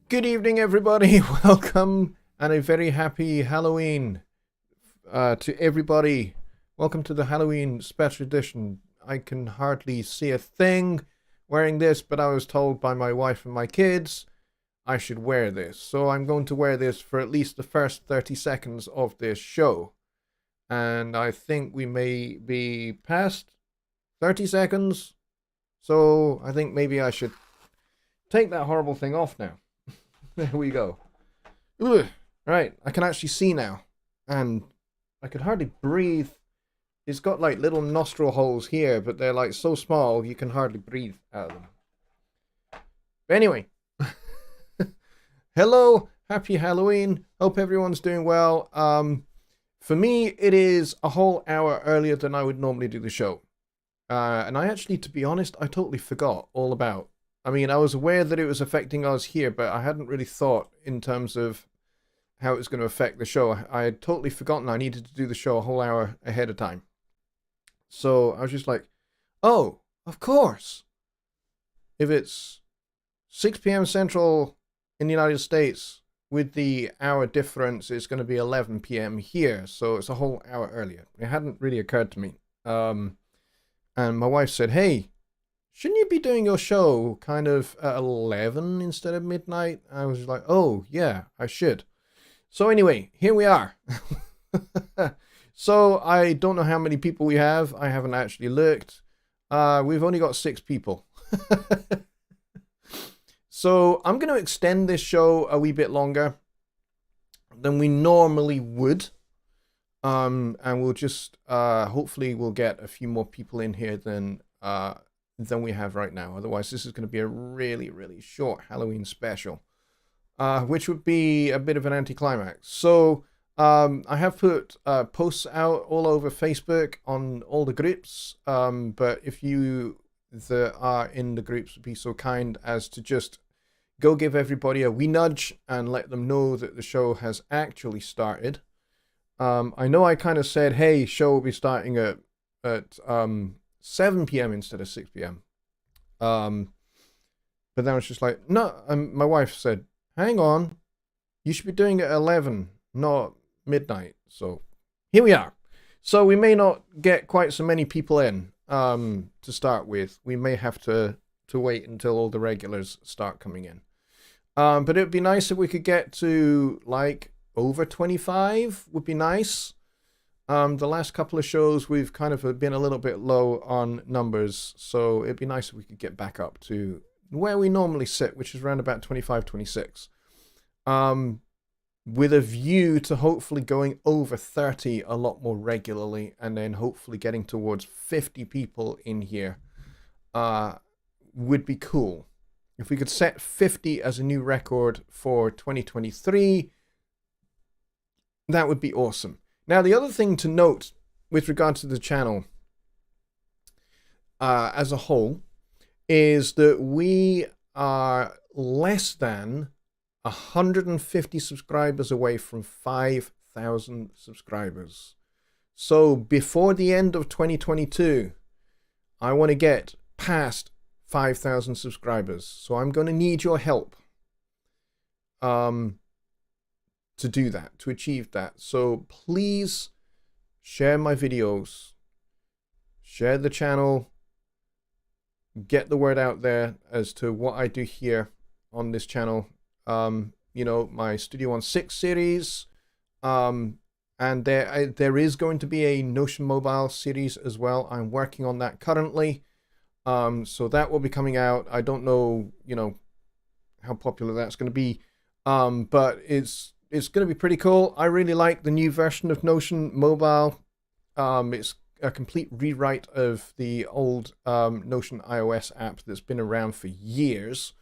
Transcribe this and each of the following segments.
Good evening, everybody. Welcome and a very happy Halloween to everybody. Welcome to the Halloween special edition. I can hardly see a thing wearing this, but I was told by my wife and my kids I should wear this. So I'm going to wear this for at least the first 30 seconds of this show. And I think we may be past 30 seconds. So I think maybe I should take that horrible thing off now. There we go. Ugh. Right, I can actually see now. And I could hardly breathe. It's got like little nostril holes here, but they're like so small you can hardly breathe out of them. But anyway. Hello, happy Halloween. Hope everyone's doing well. For me, it is a whole hour earlier than I would normally do the show. And I actually, to be honest, I totally forgot all about. I mean, I was aware that it was affecting us here, but I hadn't really thought in terms of how it was going to affect the show. I had totally forgotten I needed to do the show a whole hour ahead of time. So I was just like, oh, of course. If it's 6 p.m. Central in the United States, with the hour difference, it's going to be 11 p.m. here. So it's a whole hour earlier. It hadn't really occurred to me. And my wife said, hey, shouldn't you be doing your show kind of at 11 instead of midnight? I was like, oh, yeah, I should. So anyway, here we are. So I don't know how many people we have. I haven't actually looked. We've only got 6 people. So I'm going to extend this show a wee bit longer than we normally would. And we'll just, hopefully we'll get a few more people in here than we have right now. Otherwise, this is going to be a really, really short Halloween special, which would be a bit of an anticlimax. So I have put posts out all over Facebook on all the groups, but if you that are in the groups would be so kind as to just go give everybody a wee nudge and let them know that the show has actually started. I know I kind of said, hey, show will be starting at 7 p.m. instead of 6 p.m. But then I was just like, no, my wife said, hang on, you should be doing it at 11, not midnight. So here we are. So we may not get quite so many people in to start with. We may have to wait until all the regulars start coming in. But it would be nice if we could get to like over 25 would be nice. The last couple of shows, we've kind of been a little bit low on numbers, so it'd be nice if we could get back up to where we normally sit, which is around about 25, 26. With a view to hopefully going over 30 a lot more regularly, and then hopefully getting towards 50 people in here would be cool. If we could set 50 as a new record for 2023, that would be awesome. Now, the other thing to note with regard to the channel as a whole is that we are less than 150 subscribers away from 5,000 subscribers. So before the end of 2022, I want to get past 5,000 subscribers. So I'm going to need your help. to do that, to achieve that. So please share my videos, share the channel, get the word out there as to what I do here on this channel. You know, my Studio One 6 series, and there is going to be a Notion Mobile series as well. I'm working on that currently. So that will be coming out. I don't know, you know, how popular that's going to be, but it's going to be pretty cool. I really like the new version of Notion Mobile. It's a complete rewrite of the old Notion iOS app that's been around for years.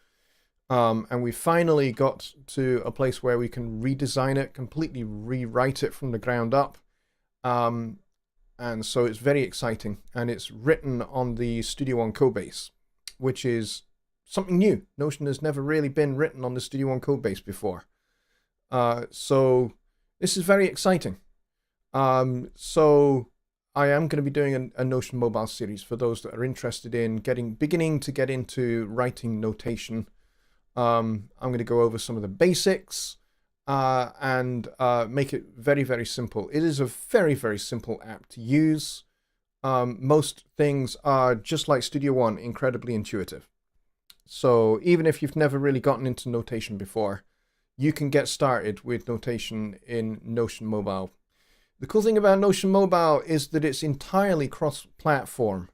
And we finally got to a place where we can redesign it, completely rewrite it from the ground up. And so it's very exciting, and it's written on the Studio One codebase, which is something new. Notion has never really been written on the Studio One codebase before. So this is very exciting. So I am going to be doing a Notion Mobile series for those that are interested in beginning to get into writing notation. I'm going to go over some of the basics and make it very, very simple. It is a very, very simple app to use. Most things are just like Studio One, incredibly intuitive. So even if you've never really gotten into notation before, you can get started with notation in Notion Mobile. The cool thing about Notion Mobile is that it's entirely cross-platform.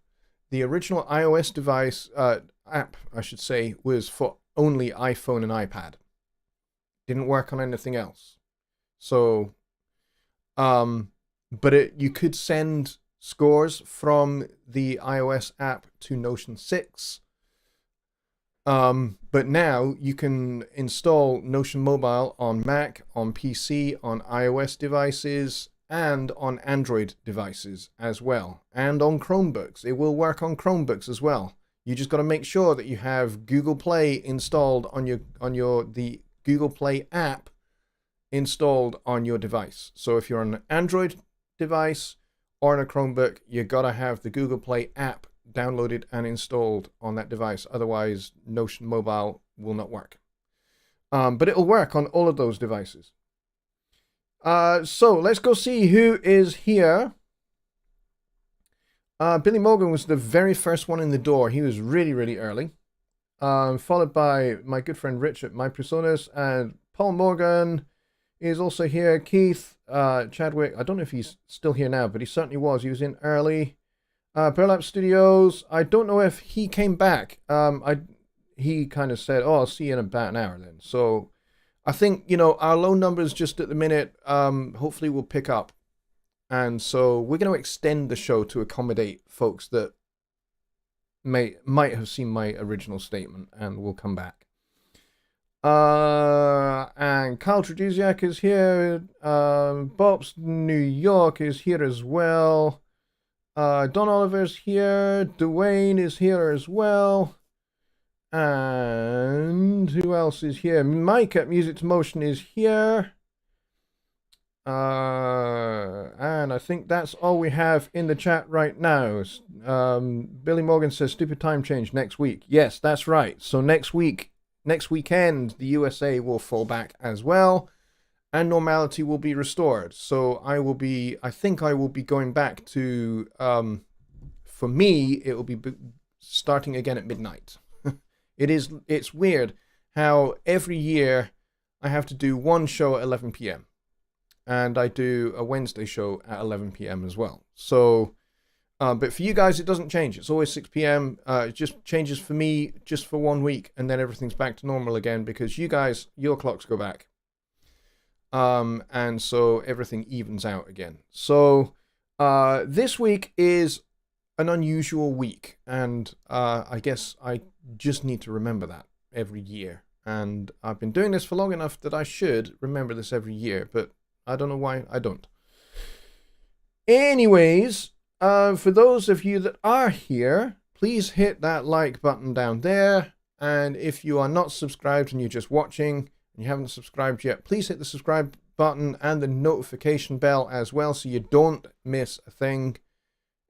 The original iOS device, app, I should say, was for only iPhone and iPad. Didn't work on anything else. So, but you could send scores from the iOS app to Notion 6. But now you can install Notion Mobile on Mac, on PC, on iOS devices, and on Android devices as well, and on Chromebooks. It will work on Chromebooks as well. You just got to make sure that you have Google Play installed on the Google Play app installed on your device. So if you're on an Android device or on a Chromebook, you got to have the Google Play app downloaded and installed on that device. Otherwise, Notion Mobile will not work. But it'll work on all of those devices. So let's go see who is here. Billy Morgan was the very first one in the door. He was really, really early. Followed by my good friend Rich at My Personas, and Paul Morgan is also here. Keith Chadwick, I don't know if he's still here now, but he certainly was. He was in early. Burlap Studios, I don't know if he came back. He kind of said, oh, I'll see you in about an hour then. So I think, you know, our low numbers just at the minute, hopefully will pick up. And so we're going to extend the show to accommodate folks that might have seen my original statement, and we'll come back. And Carl Traduziak is here. Bob's New York is here as well. Don Oliver's here. Dwayne is here as well. And who else is here? Mike at Music to Motion is here. And I think that's all we have in the chat right now. Billy Morgan says stupid time change next week. Yes, that's right. So next weekend, the USA will fall back as well, and normality will be restored. So I think I will be going back to, for me, it will be starting again at midnight. It's weird how every year I have to do one show at 11 p.m. and I do a Wednesday show at 11 p.m. as well. So, but for you guys, it doesn't change. It's always 6 p.m. It just changes for me just for 1 week, and then everything's back to normal again because you guys, your clocks go back. And so everything evens out again. So, this week is an unusual week, and I guess I just need to remember that every year. And I've been doing this for long enough that I should remember this every year, but I don't know why I don't. Anyways, for those of you that are here, please hit that like button down there. And if you are not subscribed and you're just watching and you haven't subscribed yet, please hit the subscribe button and the notification bell as well so you don't miss a thing,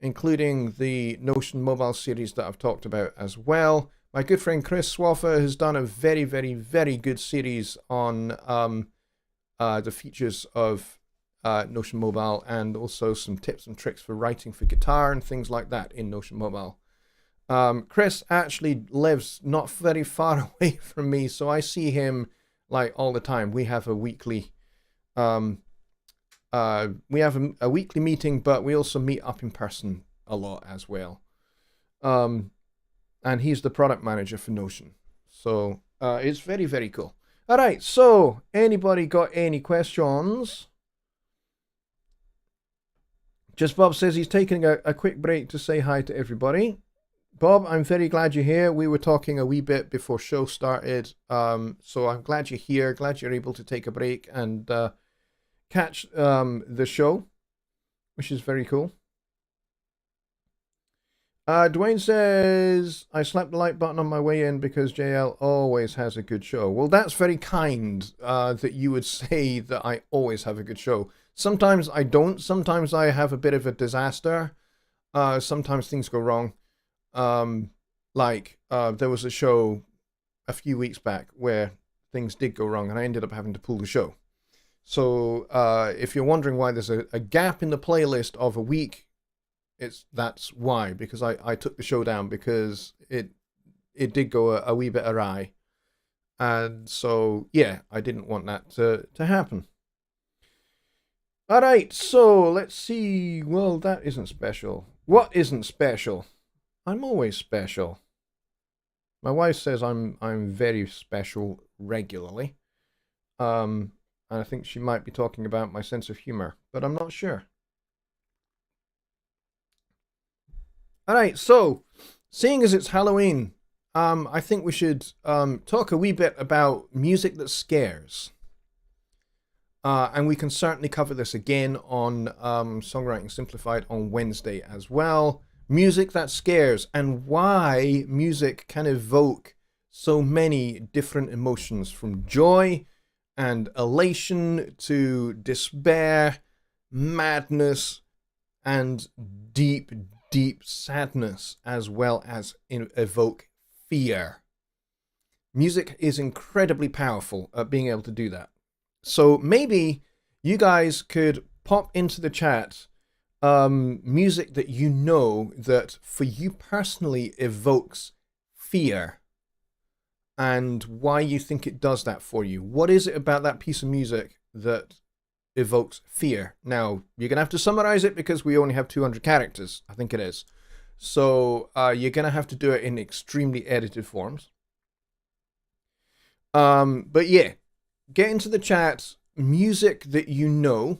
including the Notion Mobile series that I've talked about as well. My good friend Chris Swaffer has done a very, very, very good series on the features of Notion Mobile, and also some tips and tricks for writing for guitar and things like that in Notion Mobile. Chris actually lives not very far away from me, so I see him like all the time. We have a weekly weekly meeting, but we also meet up in person a lot as well. And he's the product manager for Notion. So it's very, very cool. All right, so anybody got any questions? Just Bob says he's taking a quick break to say hi to everybody. Bob, I'm very glad you're here. We were talking a wee bit before show started, so I'm glad you're here. Glad you're able to take a break and catch the show, which is very cool. Dwayne says, I slapped the like button on my way in because JL always has a good show. Well, that's very kind that you would say that I always have a good show. Sometimes I don't. Sometimes I have a bit of a disaster. Sometimes things go wrong. There was a show a few weeks back where things did go wrong and I ended up having to pull the show. So if you're wondering why there's a gap in the playlist of a week, that's why, because I took the show down because it did go a wee bit awry. And so, yeah, I didn't want that to happen. All right, so let's see. Well, that isn't special. What isn't special? I'm always special. My wife says I'm very special regularly. And I think she might be talking about my sense of humor, but I'm not sure. All right, so seeing as it's Halloween, I think we should talk a wee bit about music that scares. And we can certainly cover this again on Songwriting Simplified on Wednesday as well. Music that scares and why music can evoke so many different emotions, from joy and elation to despair, madness, and deep, deep sadness, as well as evoke fear. Music is incredibly powerful at being able to do that. So maybe you guys could pop into the chat music that you know that for you personally evokes fear and why you think it does that for you. What is it about that piece of music that evokes fear? Now, you're going to have to summarize it because we only have 200 characters, I think it is. So you're going to have to do it in extremely edited forms. But yeah, get into the chat music that you know,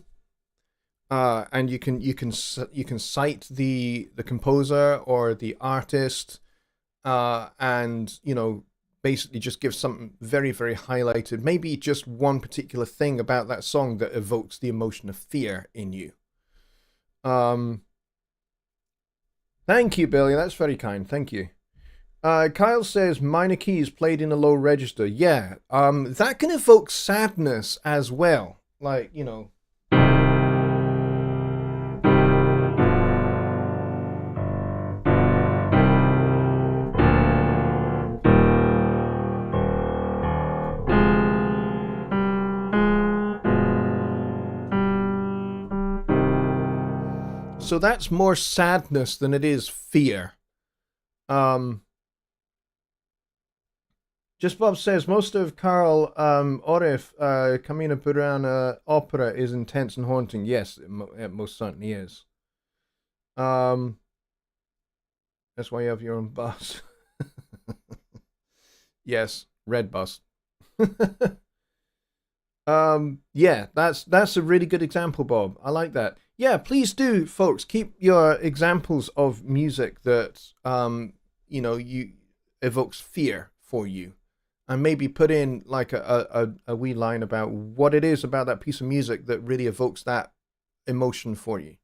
and you can cite the composer or the artist, and basically just give something very, very highlighted, maybe just one particular thing about that song that evokes the emotion of fear in you. Thank you, Billy. That's very kind. Thank you. Kyle says minor keys played in a low register. Yeah, that can evoke sadness as well. Like, so that's more sadness than it is fear. Just Bob says most of Karl Orff Camino Burana opera is intense and haunting. Yes, it most certainly is. That's why you have your own bus. Yes, red bus. Yeah, that's a really good example, Bob. I like that. Yeah, please do, folks, keep your examples of music that you evokes fear for you. And maybe put in like a wee line about what it is about that piece of music that really evokes that emotion for you.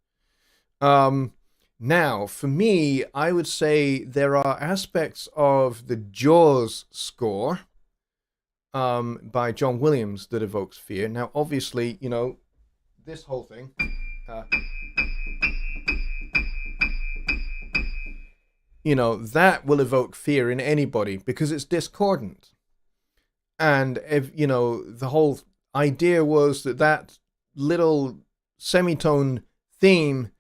Now, for me, I would say there are aspects of the Jaws score by John Williams that evokes fear. Now, obviously, this whole thing. that will evoke fear in anybody because it's discordant. And if the whole idea was that little semitone theme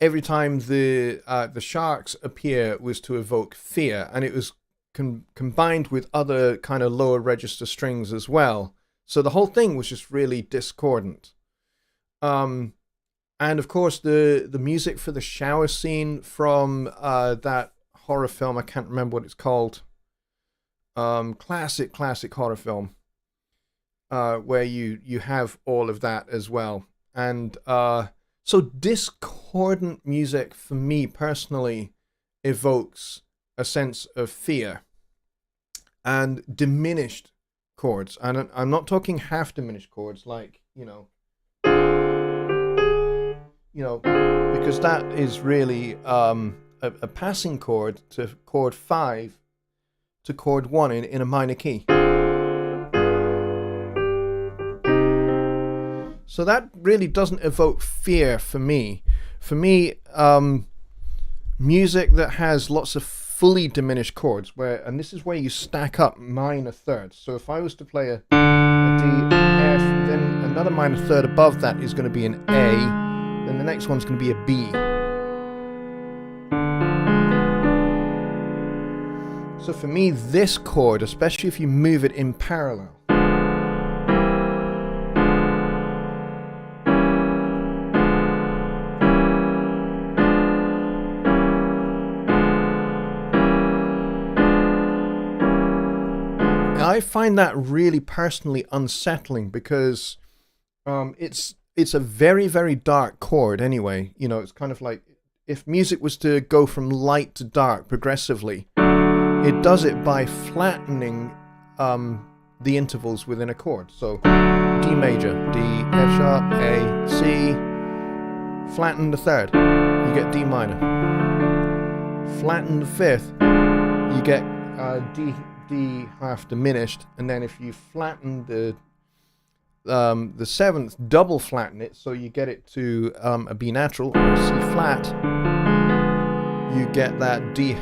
every time the sharks appear was to evoke fear, and it was combined with other kind of lower register strings as well. So the whole thing was just really discordant. And of course the music for the shower scene from that horror film, I can't remember what it's called. Classic horror film, where you have all of that as well. And so discordant music for me personally evokes a sense of fear. And diminished chords, and I'm not talking half diminished chords like because that is really a passing chord to chord 5 to chord 1 in a minor key. So that really doesn't evoke fear for me. For me, music that has lots of fully diminished chords, and this is where you stack up minor thirds. So if I was to play a D, F, then another minor third above that is going to be an A, then the next one's going to be a B. So for me, this chord, especially if you move it in parallel, I find that really personally unsettling because it's a very, very dark chord anyway. It's kind of like if music was to go from light to dark progressively, it does it by flattening the intervals within a chord. So D major, D, F sharp, A, C, flatten the third, you get D minor. Flatten the fifth, you get D half diminished, and then if you flatten the seventh, double flatten it, so you get it to a B natural or a C flat, you get that D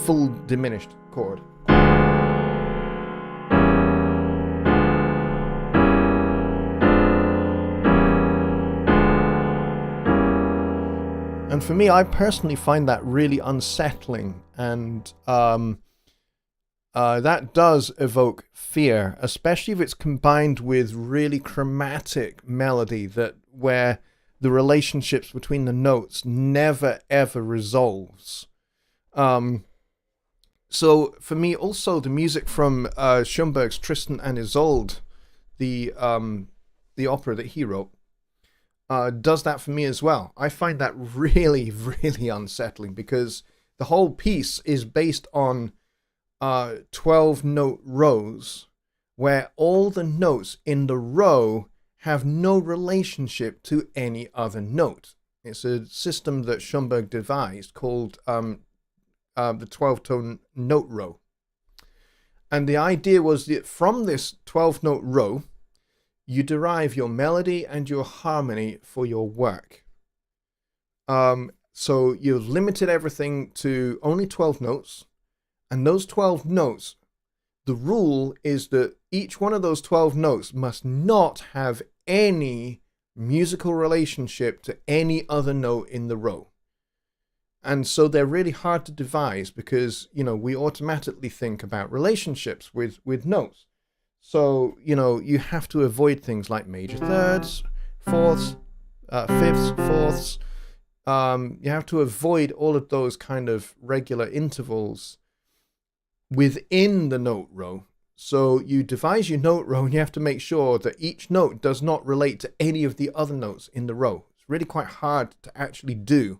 full diminished chord. And for me, I personally find that really unsettling, and that does evoke fear, especially if it's combined with really chromatic melody where the relationships between the notes never ever resolves. So for me, also the music from Schoenberg's Tristan and Isolde, the opera that he wrote, does that for me as well. I find that really, really unsettling because the whole piece is based on 12 note rows where all the notes in the row have no relationship to any other note. It's a system that Schoenberg devised called the 12-tone note row. And the idea was that from this 12-note row, you derive your melody and your harmony for your work. So you've limited everything to only 12 notes. And those 12 notes, the rule is that each one of those 12 notes must not have any musical relationship to any other note in the row. And so they're really hard to devise because, we automatically think about relationships with notes. So, you have to avoid things like major thirds, fourths, fifths, fourths. You have to avoid all of those kind of regular intervals within the note row. So you devise your note row and you have to make sure that each note does not relate to any of the other notes in the row. It's really quite hard to actually do.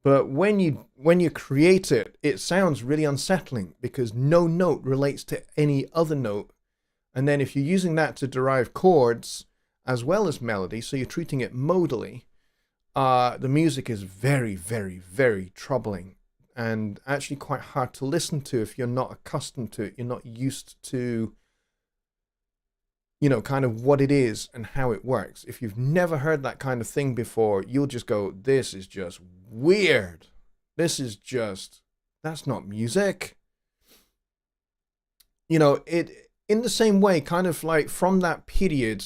But when you create it, it sounds really unsettling because no note relates to any other note. And then if you're using that to derive chords as well as melody, so you're treating it modally, the music is very, very, very troubling. And actually quite hard to listen to if you're not accustomed to it. You're not used to, kind of what it is and how it works. If you've never heard that kind of thing before, you'll just go, this is just weird. This is just, that's not music. You know, it in the same way, kind of like from that period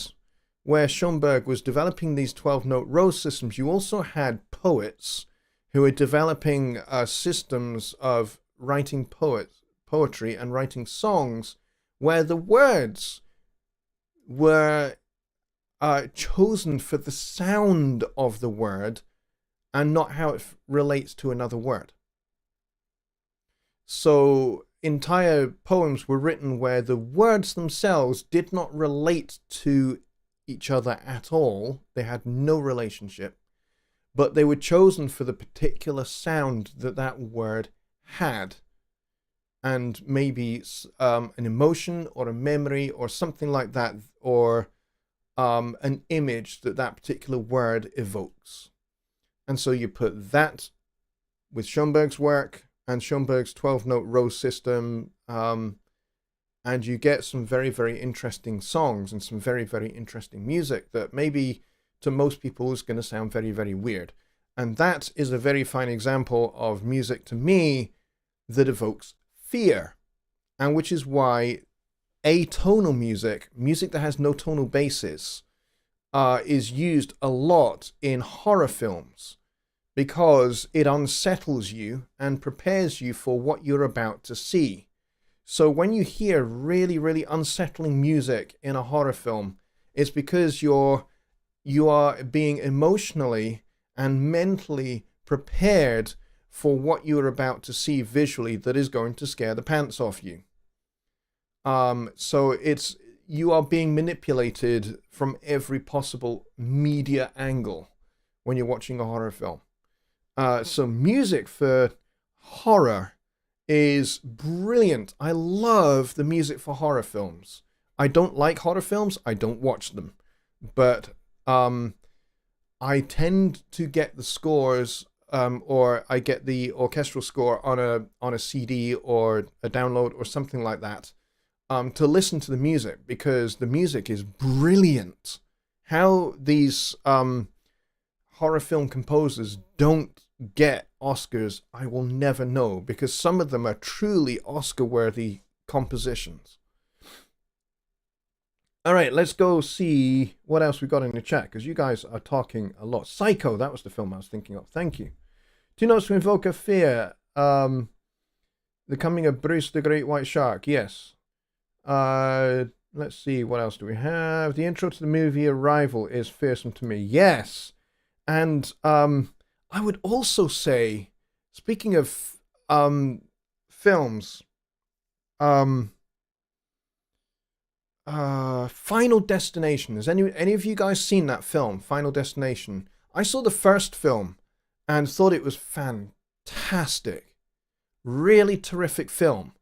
where Schoenberg was developing these 12-note rose systems, you also had poets who were developing systems of writing poetry and writing songs where the words were chosen for the sound of the word and not how it relates to another word. So entire poems were written where the words themselves did not relate to each other at all. They had no relationship, but they were chosen for the particular sound that that word had, and maybe an emotion or a memory or something like that, or an image that that particular word evokes. And so you put that with Schoenberg's work and Schoenberg's 12-note rose system, and you get some very, very interesting songs and some very, very interesting music that maybe to most people is going to sound very, very weird. And that is a very fine example of music to me that evokes fear, and which is why atonal music, music that has no tonal basis, is used a lot in horror films, because it unsettles you and prepares you for what you're about to see. So when you hear really, really unsettling music in a horror film, it's because you are being emotionally and mentally prepared for what you're about to see visually that is going to scare the pants off you. So you are being manipulated from every possible media angle when you're watching a horror film. So music for horror is brilliant. I love the music for horror films. I don't like horror films. I don't watch them. But I tend to get the scores, or I get the orchestral score on a CD or a download or something like that, to listen to the music, because the music is brilliant. How these horror film composers don't get Oscars, I will never know, because some of them are truly Oscar-worthy compositions. All right, let's go see what else we got in the chat, because you guys are talking a lot. Psycho, that was the film I was thinking of. Thank you. 2 notes to invoke a fear. The coming of Bruce the Great White Shark. Yes. Let's see, what else do we have? The intro to the movie Arrival is fearsome to me. Yes. And I would also say, speaking of films, Final Destination. Has any of you guys seen that film, Final Destination? I saw the first film and thought it was fantastic. Really terrific film.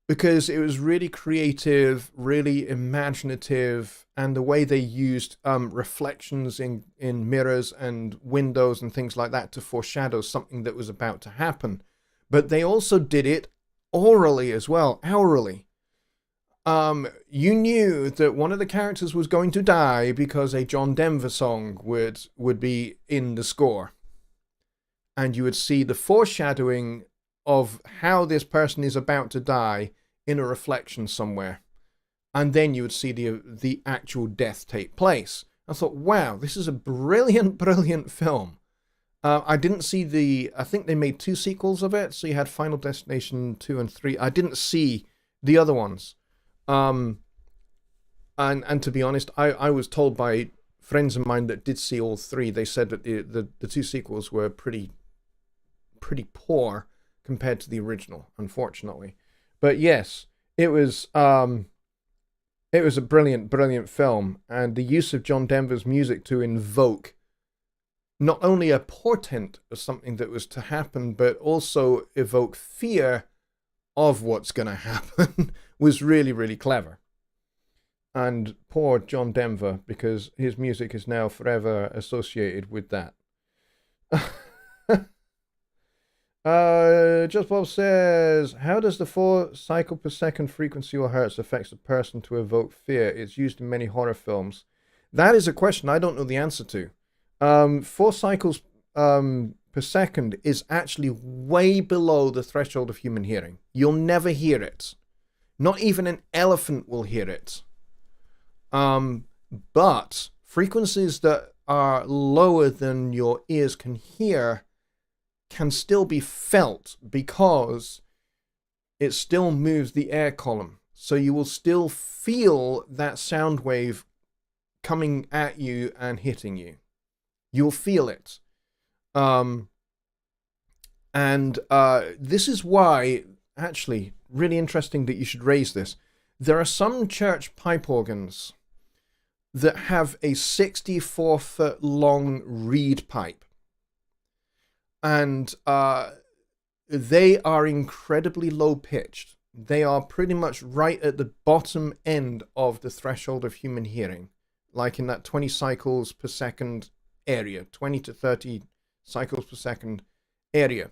Because it was really creative, really imaginative, and the way they used reflections in mirrors and windows and things like that to foreshadow something that was about to happen. But they also did it orally as well, hourly. You knew that one of the characters was going to die because a John Denver song would be in the score. And you would see the foreshadowing of how this person is about to die in a reflection somewhere. And then you would see the actual death take place. I thought, wow, this is a brilliant, brilliant film. I didn't see I think they made 2 sequels of it. So you had Final Destination 2 and 3. I didn't see the other ones. And to be honest, I was told by friends of mine that did see all 3. They said that the 2 sequels were pretty poor compared to the original, unfortunately. But yes, it was a brilliant, brilliant film, and the use of John Denver's music to invoke not only a portent of something that was to happen, but also evoke fear of what's going to happen was really, really clever. And poor John Denver, because his music is now forever associated with that. Just Bob says, how does the 4 cycle per second frequency or hertz affects a person to evoke fear? It's used in many horror films. That is a question I don't know the answer to. 4 cycles per second is actually way below the threshold of human hearing. You'll never hear it. Not even an elephant will hear it. But frequencies that are lower than your ears can hear can still be felt because it still moves the air column. So you will still feel that sound wave coming at you and hitting you. You'll feel it. This is why, actually, really interesting that you should raise this. There are some church pipe organs that have a 64-foot long reed pipe. And they are incredibly low pitched. They are pretty much right at the bottom end of the threshold of human hearing, like in that 20 cycles per second area, 20 to 30 cycles per second area.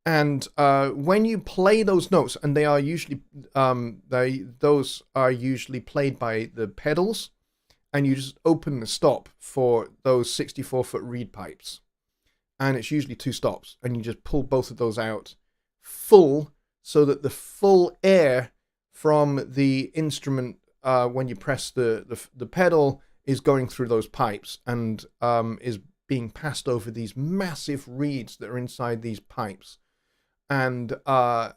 And when you play those notes, and they are usually those are usually played by the pedals, and you just open the stop for those 64-foot reed pipes, and it's usually 2 stops, and you just pull both of those out full, so that the full air from the instrument when you press the pedal is going through those pipes and is being passed over these massive reeds that are inside these pipes. And the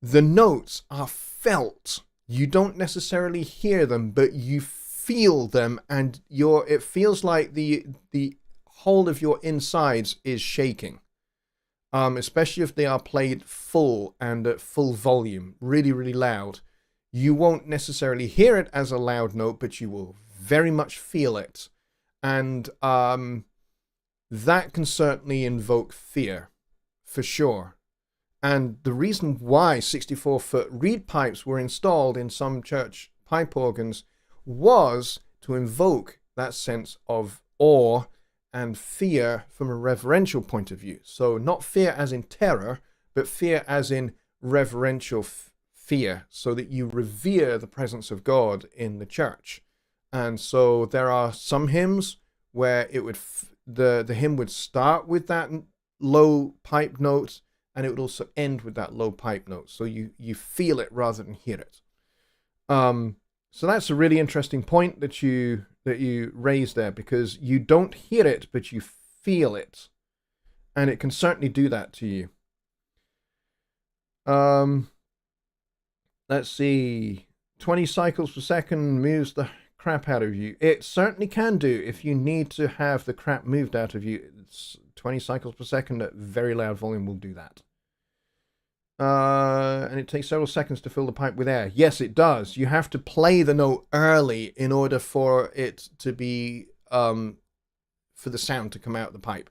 notes are felt. You don't necessarily hear them, but you feel them, and it feels like the whole of your insides is shaking. Especially if they are played full and at full volume, really, really loud. You won't necessarily hear it as a loud note, but you will very much feel it. And that can certainly invoke fear, for sure. And the reason why 64-foot reed pipes were installed in some church pipe organs was to invoke that sense of awe and fear from a reverential point of view. So not fear as in terror, but fear as in reverential fear, so that you revere the presence of God in the church. And so there are some hymns where it would the hymn would start with that low pipe note, and it would also end with that low pipe note, so you feel it rather than hear it. So that's a really interesting point that you raised there, because you don't hear it, but you feel it, and it can certainly do that to you. Let's see, 20 cycles per second moves the crap out of you. It certainly can do. If you need to have the crap moved out of you, 20 cycles per second at very loud volume will do that. And it takes several seconds to fill the pipe with air. Yes, it does. You have to play the note early in order for it to be, for the sound to come out the pipe.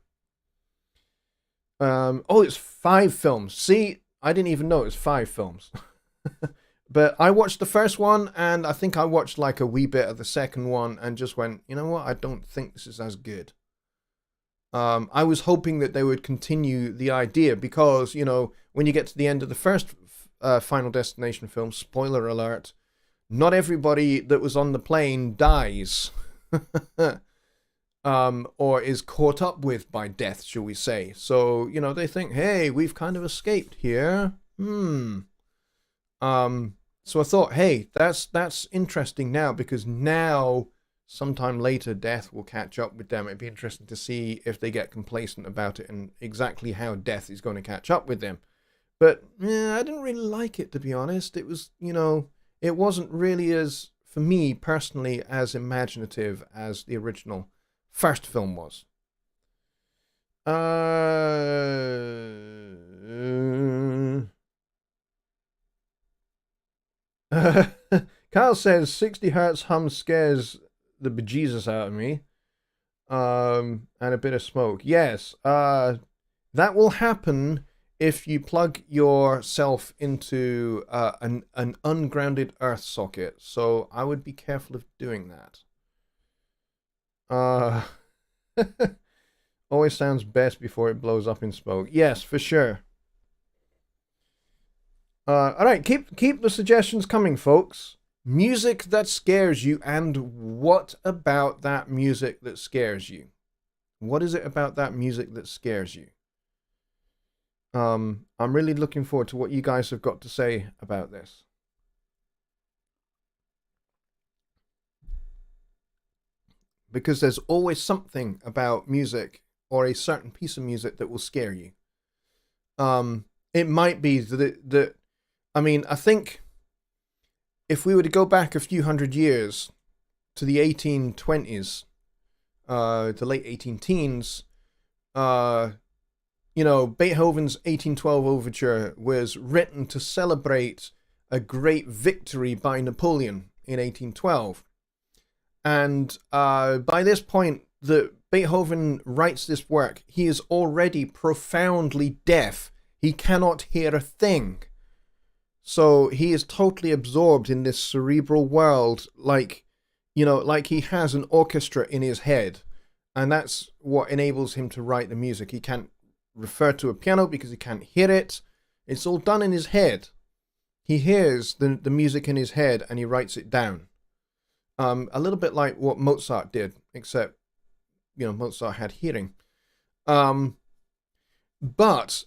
Oh, it's 5 films. See, I didn't even know it was 5 films. But I watched the first one, and I think I watched like a wee bit of the second one, and just went, you know what? I don't think this is as good. I was hoping that they would continue the idea, because, you know, when you get to the end of the first Final Destination film, spoiler alert, not everybody that was on the plane dies. Or is caught up with by death, shall we say. So, you know, they think, hey, we've kind of escaped here. So I thought, hey, that's interesting now, because now sometime later death will catch up with them. It'd be interesting to see if they get complacent about it and exactly how death is going to catch up with them. But yeah, I didn't really like it, to be honest. It was, you know, it wasn't really as, for me personally, as imaginative as the original first film was. Kyle says 60 hertz hum scares the bejesus out of me. And a bit of smoke. Yes, that will happen if you plug yourself into an ungrounded earth socket. So I would be careful of doing that. Always sounds best before it blows up in smoke. Yes, for sure. All right, keep the suggestions coming, folks. Music that scares you, and what about that music that scares you? What is it about that music that scares you? I'm really looking forward to what you guys have got to say about this. Because there's always something about music or a certain piece of music that will scare you. It might be that I mean, I think if we were to go back a few hundred years to the 1820s, the late 18 teens, Beethoven's 1812 overture was written to celebrate a great victory by Napoleon in 1812. And by this point that Beethoven writes this work, he is already profoundly deaf. He cannot hear a thing. So he is totally absorbed in this cerebral world, like he has an orchestra in his head. And that's what enables him to write the music. He can't refer to a piano because he can't hear it. It's all done in his head. He hears the music in his head and he writes it down. A little bit like what Mozart did, except, Mozart had hearing. But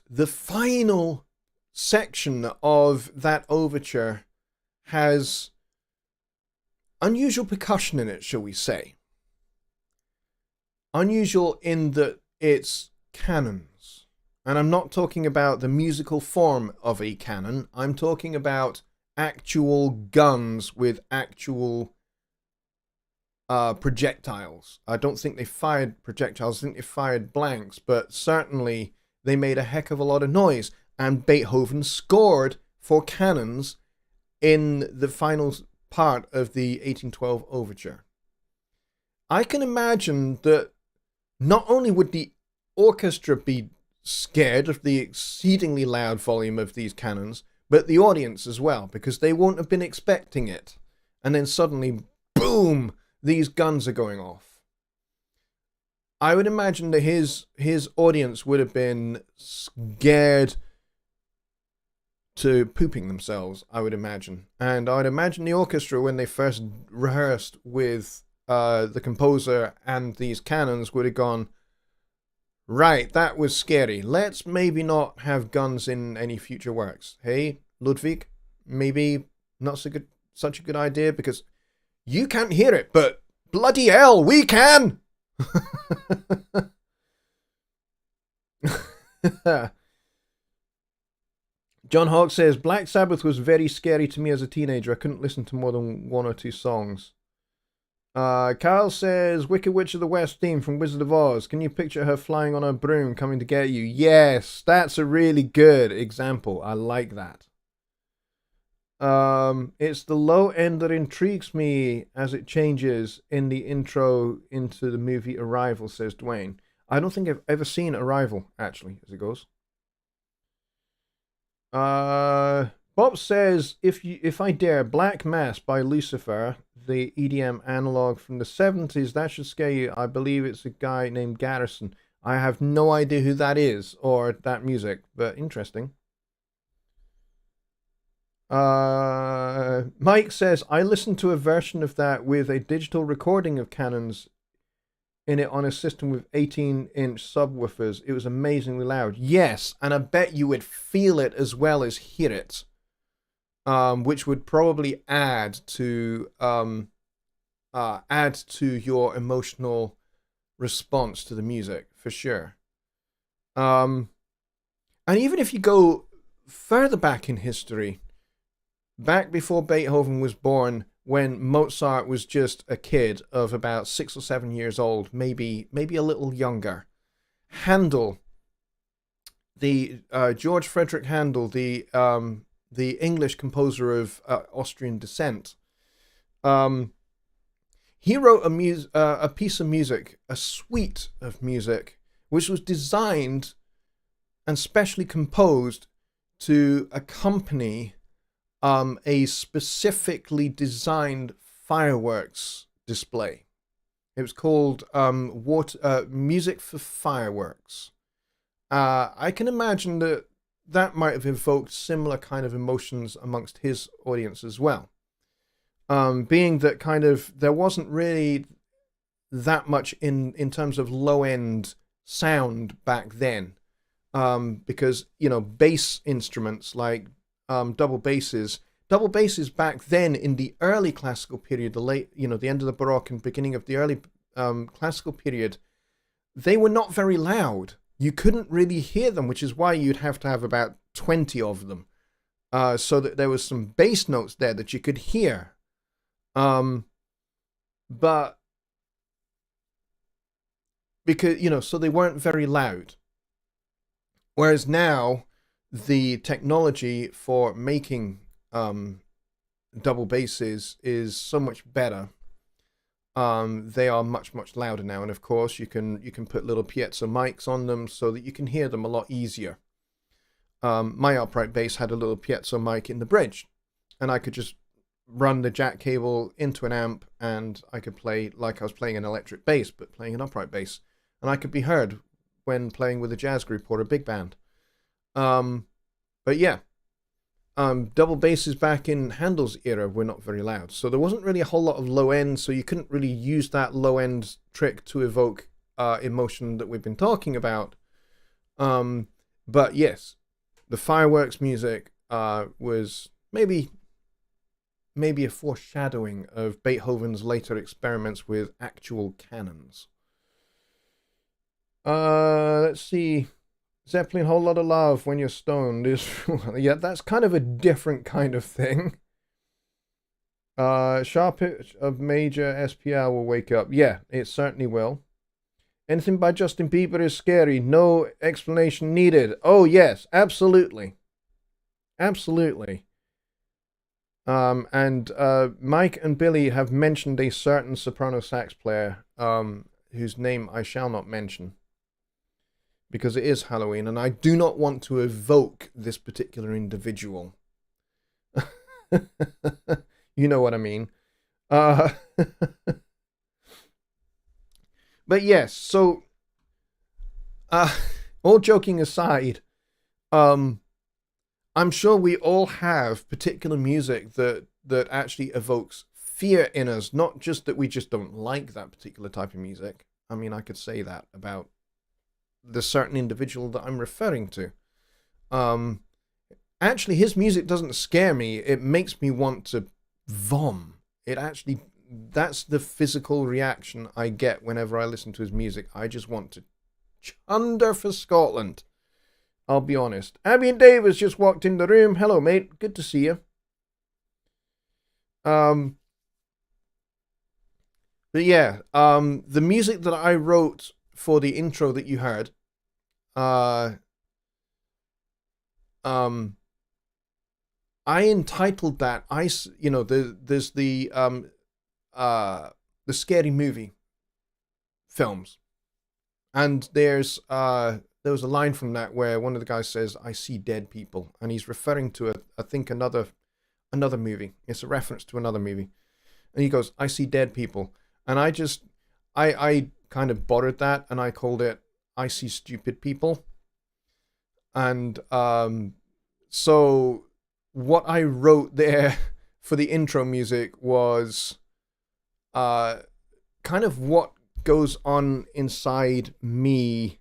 the final section of that overture has unusual percussion in it, shall we say. Unusual in that it's cannons. And I'm not talking about the musical form of a cannon. I'm talking about actual guns with actual projectiles. I don't think they fired projectiles. I think they fired blanks, but certainly they made a heck of a lot of noise. And Beethoven scored for cannons in the final part of the 1812 overture. I can imagine that not only would the orchestra be scared of the exceedingly loud volume of these cannons, but the audience as well, because they won't have been expecting it. And then suddenly, boom, these guns are going off. I would imagine that his audience would have been scared to pooping themselves, I would imagine. And I would imagine the orchestra, when they first rehearsed with the composer and these cannons, would have gone, right, that was scary. Let's maybe not have guns in any future works. Hey, Ludwig, maybe not such a good idea, because you can't hear it, but bloody hell, we can! John Hawk says, Black Sabbath was very scary to me as a teenager. I couldn't listen to more than one or two songs. Kyle says, Wicked Witch of the West theme from Wizard of Oz. Can you picture her flying on a broom coming to get you? Yes, that's a really good example. I like that. It's the low end that intrigues me as it changes in the intro into the movie Arrival, says Dwayne. I don't think I've ever seen Arrival, actually, as it goes. Bob says, if I dare, Black Mass by Lucifer, the EDM analog from the 70s, that should scare you. I believe it's a guy named Garrison. I have no idea who that is or that music, but interesting. Mike says, I listened to a version of that with a digital recording of cannons in it on a system with 18-inch subwoofers. It was amazingly loud. Yes, and I bet you would feel it as well as hear it, which would probably add to your emotional response to the music, for sure. And even if you go further back in history, back before Beethoven was born, when Mozart was just a kid of about 6 or 7 years old, maybe a little younger, Handel, the George Frederick Handel, the English composer of Austrian descent, he wrote a piece of music, a suite of music, which was designed and specially composed to accompany a specifically designed fireworks display. It was called Music for Fireworks. I can imagine that might have evoked similar kind of emotions amongst his audience as well. Being that kind of there wasn't really that much in terms of low end sound back then, because bass instruments like double basses back then in the early classical period, the end of the Baroque and beginning of the early classical period, they were not very loud. You couldn't really hear them, which is why you'd have to have about 20 of them, so that there was some bass notes there that you could hear. But because, so they weren't very loud. Whereas now, the technology for making double basses is so much better. They are much, much louder now, and of course you can put little piezo mics on them so that you can hear them a lot easier. My upright bass had a little piezo mic in the bridge, and I could just run the jack cable into an amp, and I could play like I was playing an electric bass, but playing an upright bass, and I could be heard when playing with a jazz group or a big band. But yeah. Double basses back in Handel's era were not very loud, so there wasn't really a whole lot of low end, so you couldn't really use that low end trick to evoke emotion that we've been talking about. But yes, the fireworks music was maybe a foreshadowing of Beethoven's later experiments with actual cannons. Let's see. Zeppelin, Whole Lot of Love When You're Stoned is... yeah, that's kind of a different kind of thing. Sharp pitch of major SPL will wake up. Yeah, it certainly will. Anything by Justin Bieber is scary. No explanation needed. Oh, yes, absolutely. Absolutely. And Mike and Billy have mentioned a certain soprano sax player, whose name I shall not mention, because it is Halloween, and I do not want to evoke this particular individual. You know what I mean. But yes, so all joking aside, I'm sure we all have particular music that actually evokes fear in us, not just that we just don't like that particular type of music. I mean, I could say that about the certain individual that I'm referring to. Actually, his music doesn't scare me. It makes me want to vom. That's the physical reaction I get whenever I listen to his music. I just want to chunder for Scotland. I'll be honest. Abby and Dave has just walked in the room. Hello, mate. Good to see you. But yeah, the music that I wrote for the intro that you heard, I entitled that there's the scary movie films, and there was a line from that where one of the guys says, "I see dead people," and he's referring to I think another movie. It's a reference to another movie, and he goes, "I see dead people," and I kind of borrowed that, and I called it "I See Stupid People." And so what I wrote there for the intro music was kind of what goes on inside me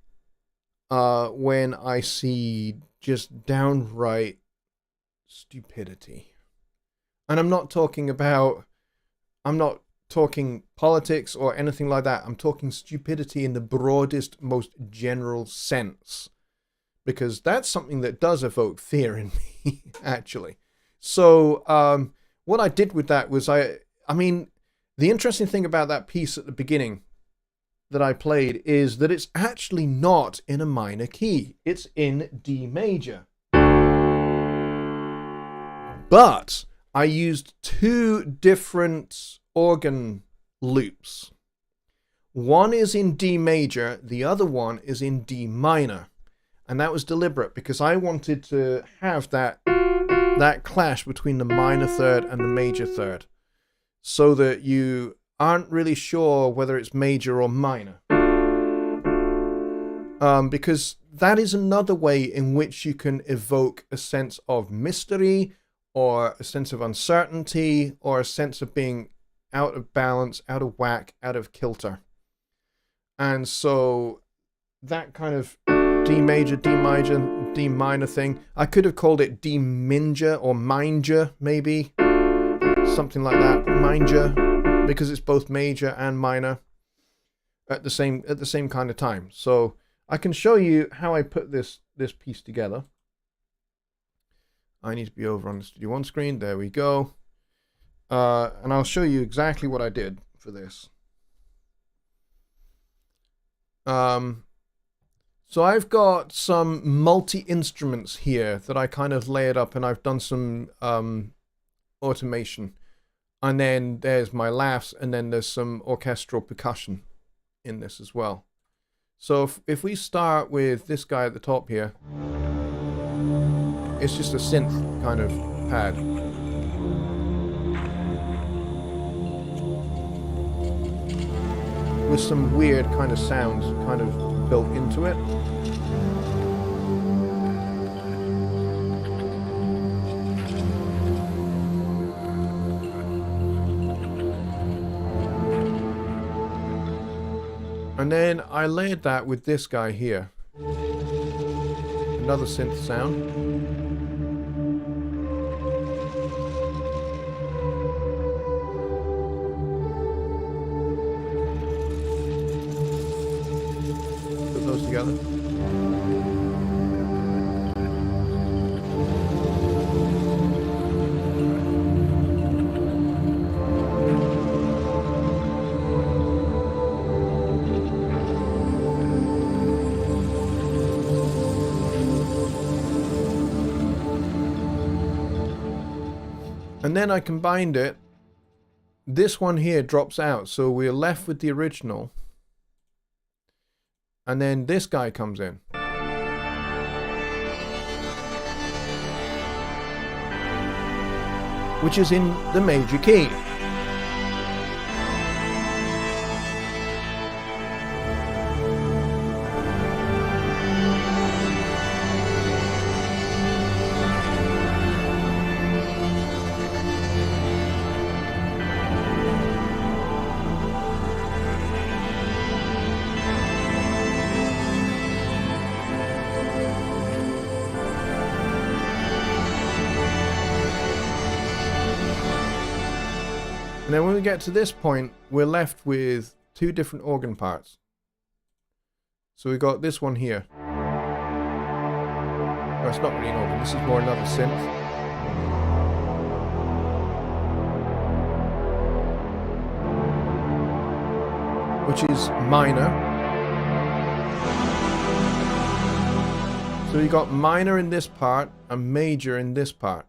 when I see just downright stupidity. And I'm not talking politics or anything like that. I'm talking stupidity in the broadest, most general sense, because that's something that does evoke fear in me, actually. So what I did with that was I mean, the interesting thing about that piece at the beginning that I played is that it's actually not in a minor key. It's in D major. But I used two different organ loops. One is in D major, the other one is in D minor. And that was deliberate because I wanted to have that clash between the minor third and the major third, so that you aren't really sure whether it's major or minor. Because that is another way in which you can evoke a sense of mystery, or a sense of uncertainty, or a sense of being out of balance, out of whack, out of kilter. And so that kind of D major, D minor thing, I could have called it D minor or minor, maybe something like that, minor, because it's both major and minor at the same kind of time. So I can show you how I put this piece together. I need to be over on the Studio One screen. There we go. And I'll show you exactly what I did for this. So I've got some multi-instruments here that I kind of layered up, and I've done some automation. And then there's my laughs, and then there's some orchestral percussion in this as well. So if we start with this guy at the top here, it's just a synth kind of pad. With some weird kind of sounds kind of built into it. And then I layered that with this guy here. Another synth sound. Put those together. And then I combined it. This one here drops out, so we're left with the original. And then this guy comes in. Which is in the major key. And then when we get to this point, we're left with two different organ parts. So we got this one here. Oh, it's not really an organ, this is more another synth. Which is minor. So we got minor in this part and major in this part.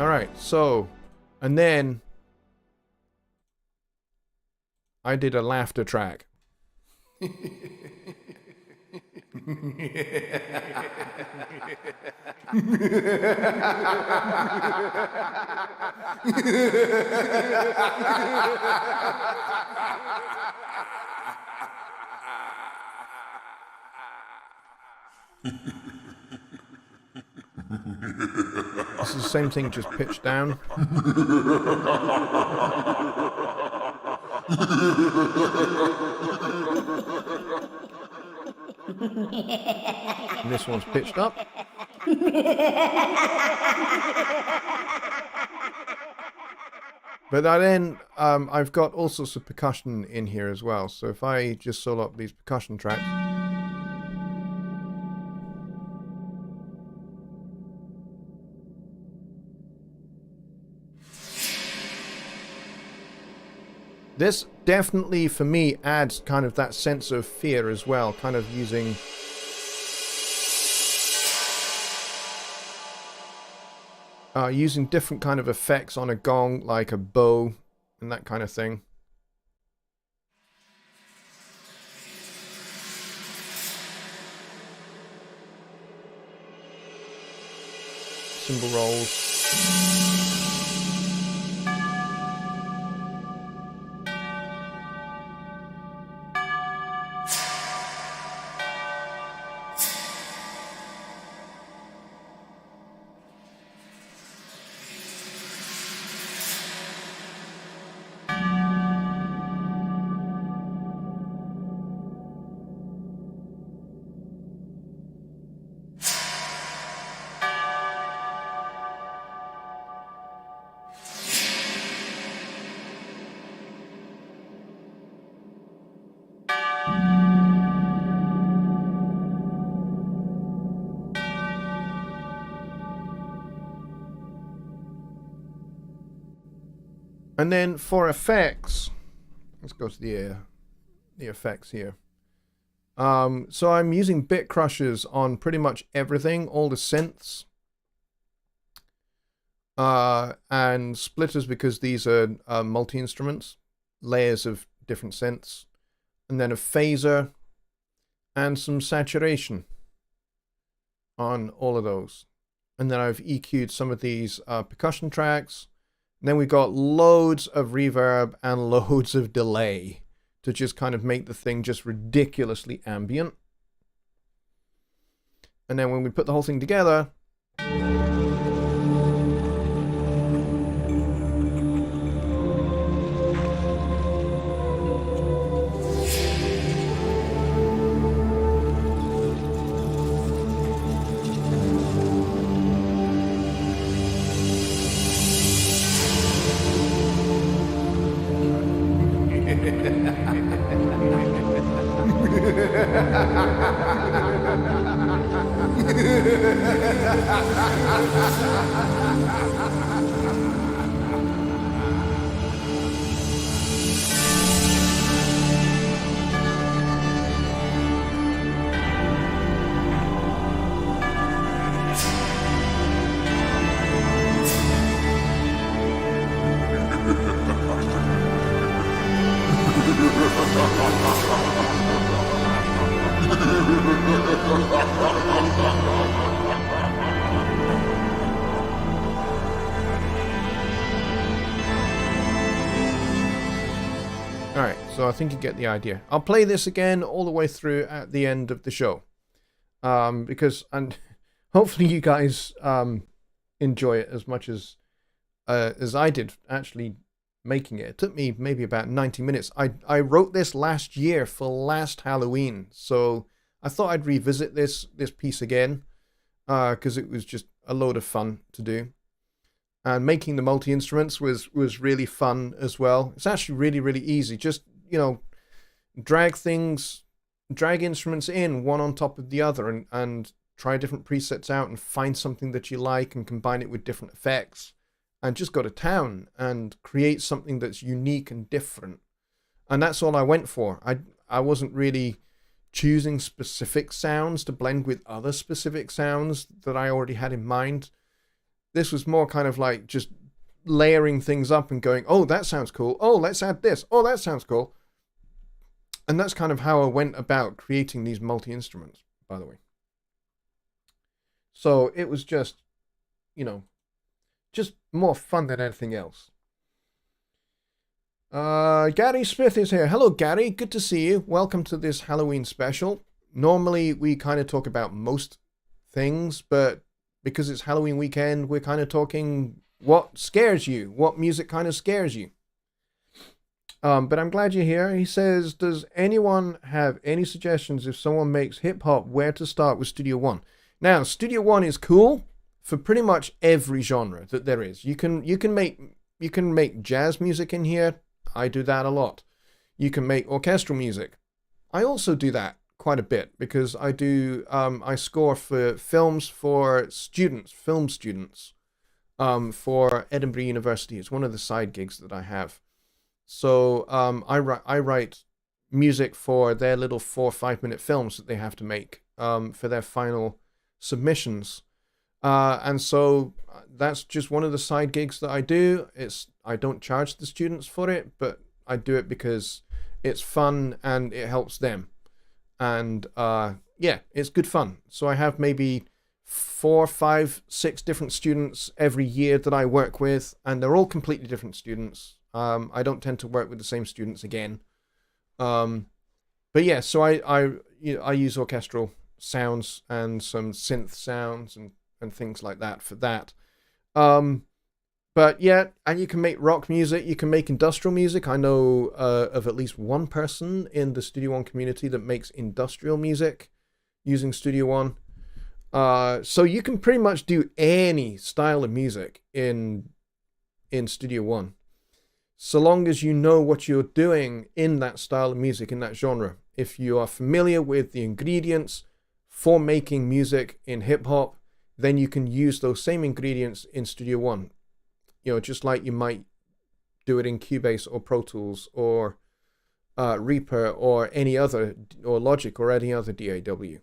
Alright, so, and then I did a laughter track. This is the same thing, just pitched down. And this one's pitched up. But then I've got all sorts of percussion in here as well. So if I just solo up these percussion tracks. This definitely, for me, adds kind of that sense of fear as well, kind of using using different kind of effects on a gong, like a bow and that kind of thing. Cymbal rolls. And then for effects, let's go to the effects here. So I'm using bit crushers on pretty much everything, all the synths, and splitters because these are multi-instruments, layers of different synths, and then a phaser and some saturation on all of those. And then I've EQ'd some of these percussion tracks. And then we've got loads of reverb and loads of delay to just kind of make the thing just ridiculously ambient. And then when we put the whole thing together, Alright, so I think you get the idea. I'll play this again all the way through at the end of the show. Because and hopefully you guys enjoy it as much as I did actually making it. It took me maybe about 90 minutes. I wrote this last year for last Halloween, so I thought I'd revisit this piece again because it was just a load of fun to do. And making the multi-instruments was really fun as well. It's actually really, really easy. Just, drag instruments in one on top of the other and try different presets out and find something that you like and combine it with different effects and just go to town and create something that's unique and different. And that's all I went for. I wasn't really choosing specific sounds to blend with other specific sounds that I already had in mind. This was more kind of like just layering things up and going, oh, that sounds cool. Oh, let's add this. Oh, that sounds cool. And that's kind of how I went about creating these multi-instruments, by the way. So it was just, just more fun than anything else. Gary Smith is here. Hello, Gary. Good to see you. Welcome to this Halloween special. Normally, we kind of talk about most things, but because it's Halloween weekend, we're kind of talking what scares you, what music kind of scares you. But I'm glad you're here. He says, does anyone have any suggestions if someone makes hip-hop, where to start with Studio One? Now, Studio One is cool for pretty much every genre that there is. You can make jazz music in here. I do that a lot. You can make orchestral music. I also do that quite a bit because I do I score for films for students, film students, for Edinburgh University. It's one of the side gigs that I have. So I write music for their little 4 or 5 minute films that they have to make for their final submissions. And so that's just one of the side gigs that I do. I don't charge the students for it, but I do it because it's fun and it helps them. And yeah, it's good fun. So I have maybe 4, 5, 6 different students every year that I work with, and they're all completely different students. I don't tend to work with the same students again. But yeah, so I use orchestral sounds and some synth sounds and things like that for that. But yeah, and you can make rock music, you can make industrial music. I know of at least one person in the Studio One community that makes industrial music using Studio One. So you can pretty much do any style of music in Studio One, so long as you know what you're doing in that style of music, in that genre. If you are familiar with the ingredients for making music in hip-hop, then you can use those same ingredients in Studio One. Just like you might do it in Cubase or Pro Tools or Reaper or any other, or Logic or any other DAW.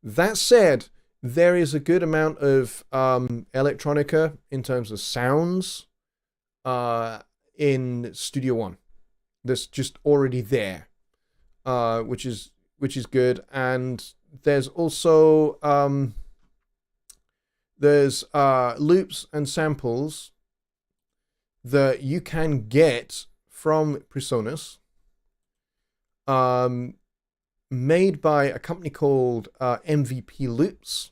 That said, there is a good amount of electronica in terms of sounds in Studio One that's just already there, which is good. And there's also there's loops and samples that you can get from PreSonus, made by a company called MVP Loops.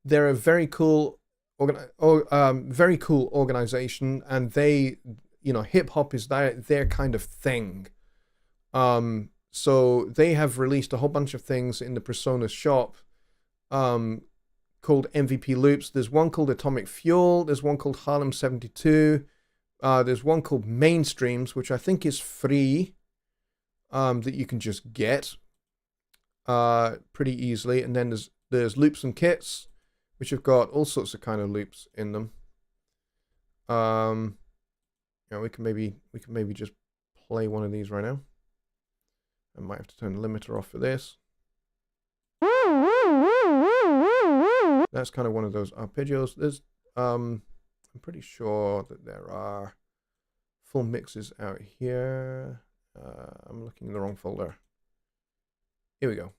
They're a very cool organization, and they, hip hop is their kind of thing. So they have released a whole bunch of things in the PreSonus shop called MVP Loops. There's one called Atomic Fuel. There's one called Harlem 72. There's one called Mainstreams, which I think is free, that you can just get pretty easily. And then there's Loops and Kits, which have got all sorts of kind of loops in them. We can maybe just play one of these right now. I might have to turn the limiter off for this. That's kind of one of those arpeggios. There's I'm pretty sure that there are full mixes out here. I'm looking in the wrong folder. Here we go.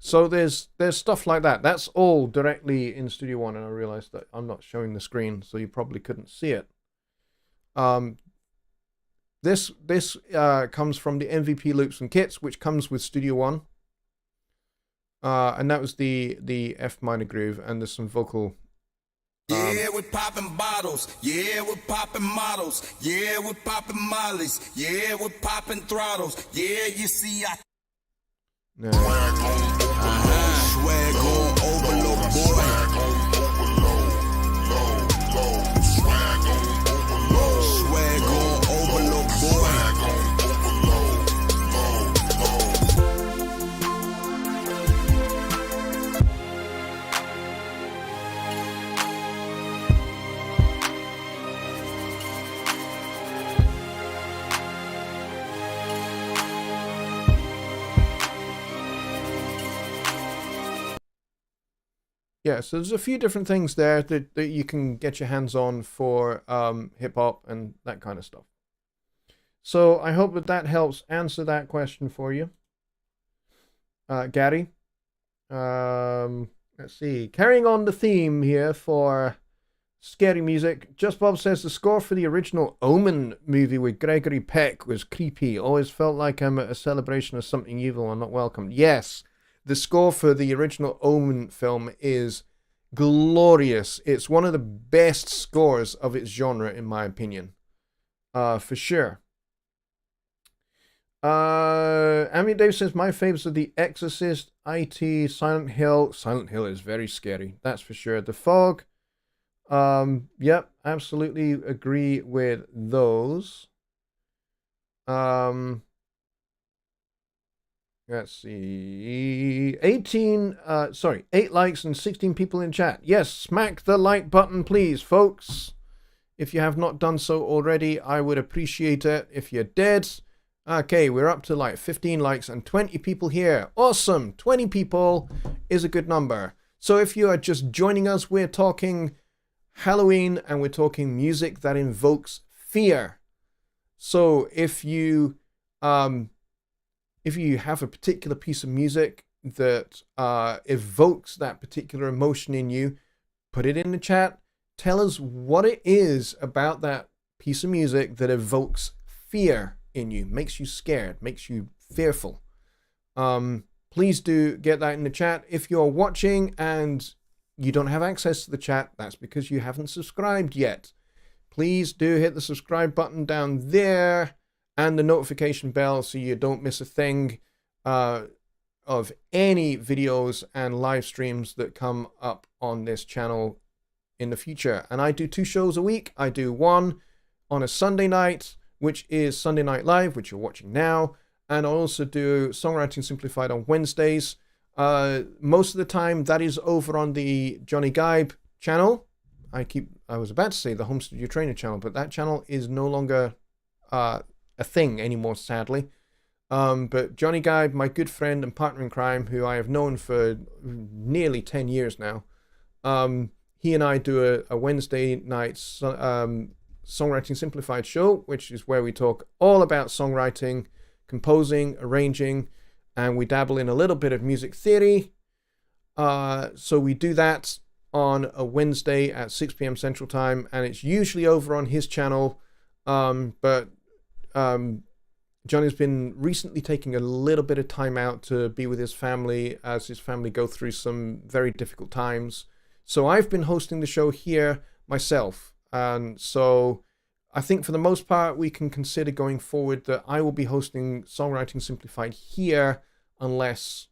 So there's stuff like that. That's all directly in Studio One, and I realized that I'm not showing the screen, so you probably couldn't see it. This comes from the MVP Loops and Kits, which comes with Studio One, and that was the F minor groove, and there's some vocal. Yeah, we're popping bottles. Yeah, we're popping models. Yeah, we're popping mollies. Yeah, we're popping throttles. Yeah, you see, No. Swag on overload, boy. Swag on overload, Swag on overload. Swag on overload, boy. Yeah, so there's a few different things there that you can get your hands on for hip hop and that kind of stuff. So I hope that helps answer that question for you, Gary. Let's see. Carrying on the theme here for scary music. Just Bob says the score for the original Omen movie with Gregory Peck was creepy. Always felt like I'm at a celebration of something evil and not welcome. Yes. The score for the original Omen film is glorious. It's one of the best scores of its genre, in my opinion. For sure. Amy Dave says, my favorites are The Exorcist, IT, Silent Hill. Silent Hill is very scary, that's for sure. The Fog. Yep, absolutely agree with those. Let's see. 8 likes and 16 people in chat. Yes, smack the like button, please, folks. If you have not done so already, I would appreciate it. If you're dead, okay, we're up to like 15 likes and 20 people here. Awesome. 20 people is a good number. So if you are just joining us, we're talking Halloween and we're talking music that invokes fear. So if you have a particular piece of music that evokes that particular emotion in you, put it in the chat. Tell us what it is about that piece of music that evokes fear in you, makes you scared, makes you fearful. Please do get that in the chat. If you're watching and you don't have access to the chat, that's because you haven't subscribed yet. Please do hit the subscribe button down there and the notification bell so you don't miss a thing of any videos and live streams that come up on this channel in the future. And I do 2 shows a week. I do one on a Sunday night, which is Sunday Night Live, which you're watching now. And I also do Songwriting Simplified on Wednesdays. Most of the time that is over on the Jonny Gibe channel. I was about to say the Home Studio Trainer channel, but that channel is no longer a thing anymore, sadly. But Jonny Gibe, my good friend and partner in crime, who I have known for nearly 10 years now, he and I do a Wednesday night Songwriting Simplified show, which is where we talk all about songwriting, composing, arranging, and we dabble in a little bit of music theory. So we do that on a Wednesday at 6 p.m. Central Time, and it's usually over on his channel. But Jonny's been recently taking a little bit of time out to be with his family as his family go through some very difficult times. So I've been hosting the show here myself. And so I think for the most part, we can consider going forward that I will be hosting Songwriting Simplified here unless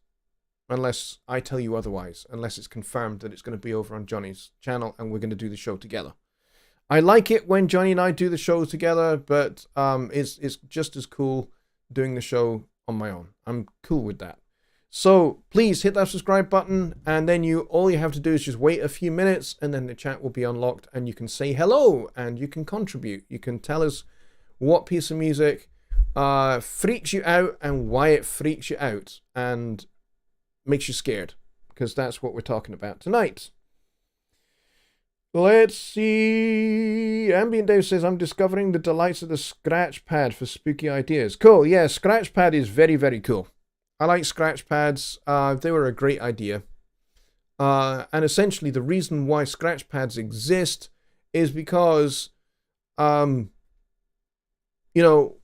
I tell you otherwise, unless it's confirmed that it's going to be over on Jonny's channel and we're going to do the show together. I like it when Jonny and I do the show together, but it's just as cool doing the show on my own. I'm cool with that. So please hit that subscribe button, and then all you have to do is just wait a few minutes, and then the chat will be unlocked, and you can say hello, and you can contribute. You can tell us what piece of music freaks you out and why it freaks you out and makes you scared, because that's what we're talking about tonight. Let's see. Ambient Dave says, I'm discovering the delights of the scratch pad for spooky ideas. Cool. Yeah, scratch pad is very, very cool. I like scratch pads. They were a great idea. And essentially the reason why scratch pads exist is because, you know,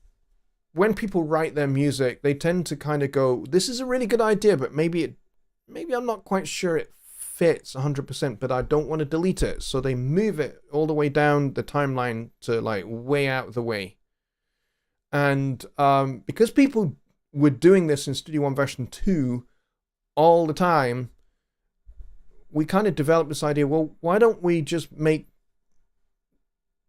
when people write their music, they tend to kind of go, this is a really good idea, but maybe I'm not quite sure it fits 100%, but I don't want to delete it. So they move it all the way down the timeline to like way out of the way. And because people were doing this in Studio One version 2 all the time, we kind of developed this idea, well, why don't we just make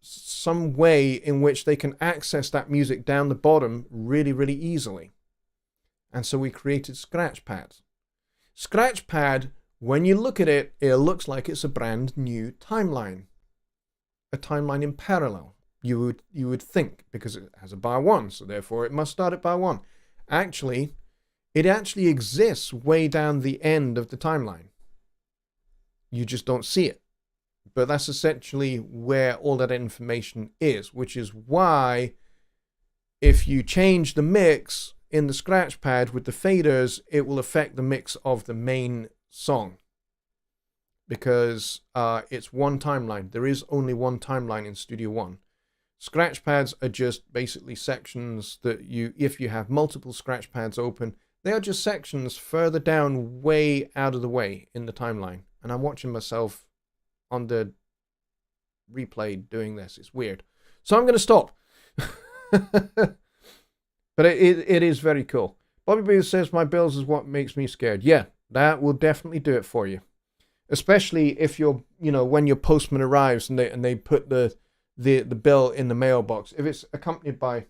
some way in which they can access that music down the bottom really, really easily? And so we created Scratchpad. Scratchpad, when you look at it, it looks like it's a brand new timeline. A timeline in parallel, you would think, because it has a bar 1, so therefore it must start at bar 1. Actually, it actually exists way down the end of the timeline. You just don't see it. But that's essentially where all that information is, which is why if you change the mix in the scratch pad with the faders, it will affect the mix of the main song. Because it's one timeline. There is only one timeline in Studio One. Scratch pads are just basically sections that if you have multiple scratch pads open, they are just sections further down, way out of the way in the timeline. And I'm watching myself on the replay doing this. It's weird. So I'm going to stop. But it is very cool. Bobby B says, my bills is what makes me scared. Yeah, that will definitely do it for you. Especially if when your postman arrives and they put the bill in the mailbox. If it's accompanied by,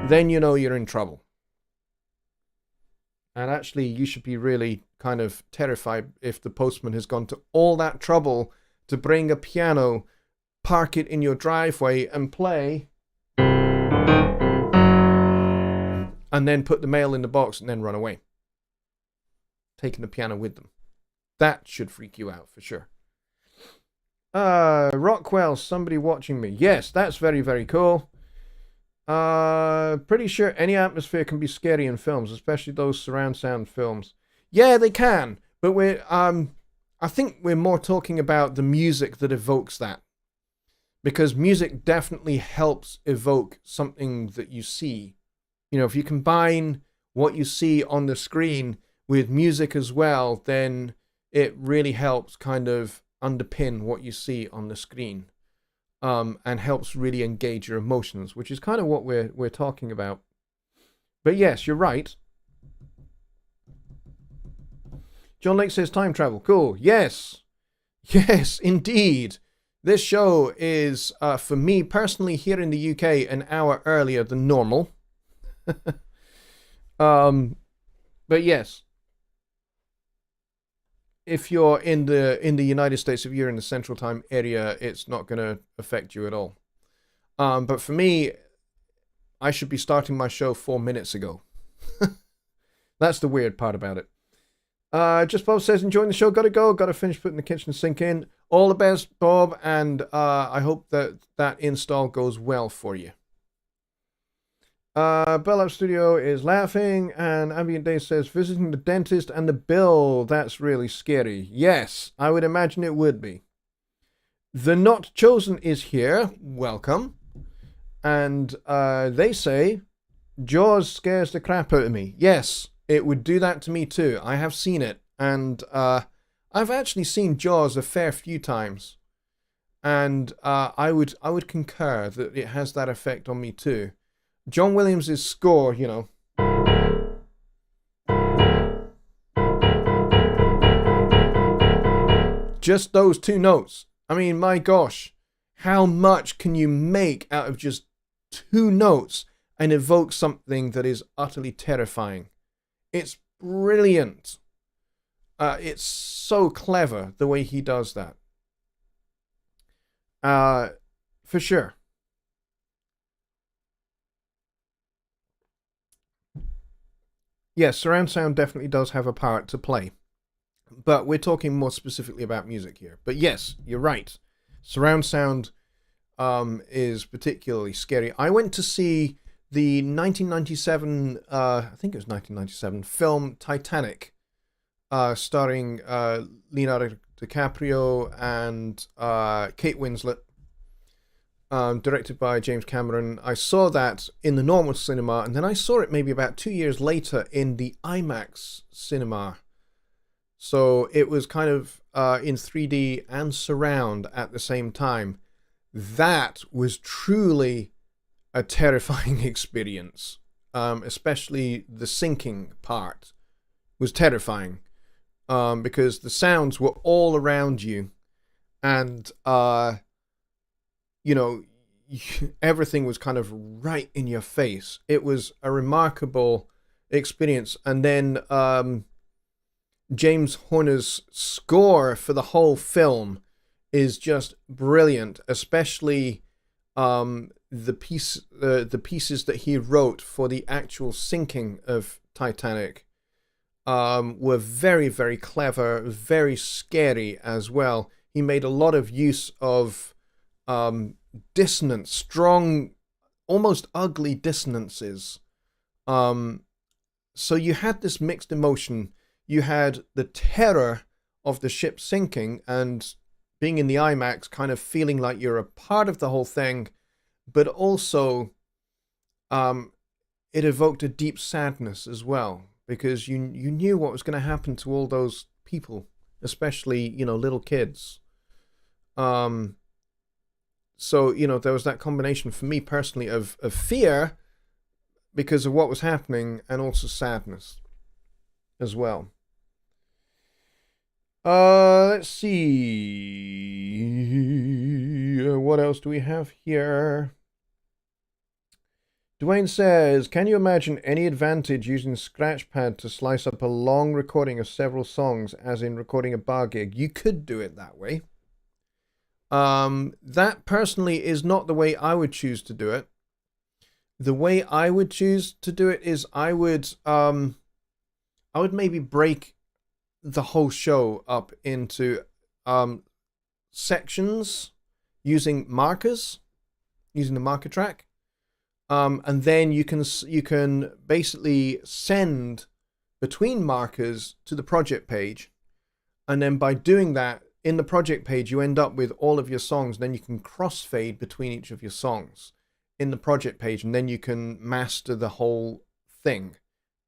then you know you're in trouble. And actually, you should be really kind of terrified if the postman has gone to all that trouble to bring a piano, park it in your driveway and play, and then put the mail in the box and then run away, taking the piano with them. That should freak you out for sure. Rockwell, somebody watching me. Yes, that's very, very cool. Pretty sure any atmosphere can be scary in films, especially those surround sound films. Yeah, they can, but I think we're more talking about the music that evokes that. because music definitely helps evoke something that you see. You know, if you combine what you see on the screen with music as well, then it really helps kind of underpin what you see on the screen, and helps really engage your emotions, which is kind of what we're talking about. But yes, you're right. John Lake says time travel. Cool. Yes. Yes, indeed. This show is, for me personally, here in the UK, an hour earlier than normal. But yes, if you're in the United States, if you're in the Central Time area, it's not going to affect you at all. But for me, I should be starting my show 4 minutes ago. That's the weird part about it. Just Bob says, enjoying the show. Gotta go. Gotta finish putting the kitchen sink in. All the best, Bob, and I hope that install goes well for you. Bell Up Studio is laughing, and Ambient Day says, visiting the dentist and the bill. That's really scary. Yes, I would imagine it would be. The Not Chosen is here. Welcome. And they say, Jaws scares the crap out of me. Yes, it would do that to me too. I have seen it, and I've actually seen Jaws a fair few times, and I would concur that it has that effect on me too. John Williams' score, you know. Just those two notes. I mean, my gosh, how much can you make out of just two notes and evoke something that is utterly terrifying? It's brilliant. It's so clever the way he does that. For sure. Yes, surround sound definitely does have a part to play. But we're talking more specifically about music here. But yes, you're right. Surround sound is particularly scary. I went to see the 1997, I think it was 1997, film Titanic, starring Leonardo DiCaprio and Kate Winslet, directed by James Cameron. I saw that in the normal cinema, and then I saw it maybe about 2 years later in the IMAX cinema. So it was kind of in 3D and surround at the same time. That was truly a terrifying experience, especially the sinking part was terrifying, because the sounds were all around you, and you know, everything was kind of right in your face. It was a remarkable experience. And then James Horner's score for the whole film is just brilliant, especially the pieces that he wrote for the actual sinking of Titanic were very, very clever, very scary as well. He made a lot of use of dissonance, strong, almost ugly dissonances. So you had this mixed emotion. You had the terror of the ship sinking and being in the IMAX, kind of feeling like you're a part of the whole thing, but also it evoked a deep sadness as well, because you knew what was going to happen to all those people, especially, you know, little kids. So, you know, there was that combination for me personally of fear because of what was happening, and also sadness as well. Let's see. What else do we have here? Dwayne says, can you imagine any advantage using Scratchpad to slice up a long recording of several songs, as in recording a bar gig? You could do it that way. That personally is not the way I would choose to do it. The way I would choose to do it is I would maybe break the whole show up into sections using markers, using the marker track, and then you can basically send between markers to the project page, and then by doing that, in the project page, you end up with all of your songs. Then you can crossfade between each of your songs in the project page, and then you can master the whole thing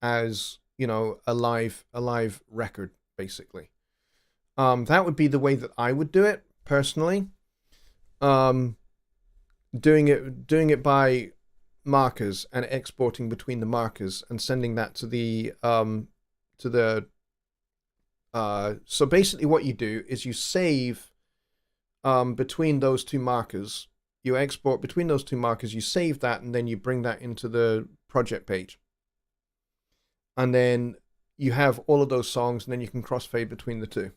as, you know, a live record, basically. That would be the way that I would do it personally. Doing it by markers and exporting between the markers and sending that to the so basically what you do is you save between those two markers. You export between those two markers, you save that, and then you bring that into the project page. And then you have all of those songs, and then you can crossfade between the two.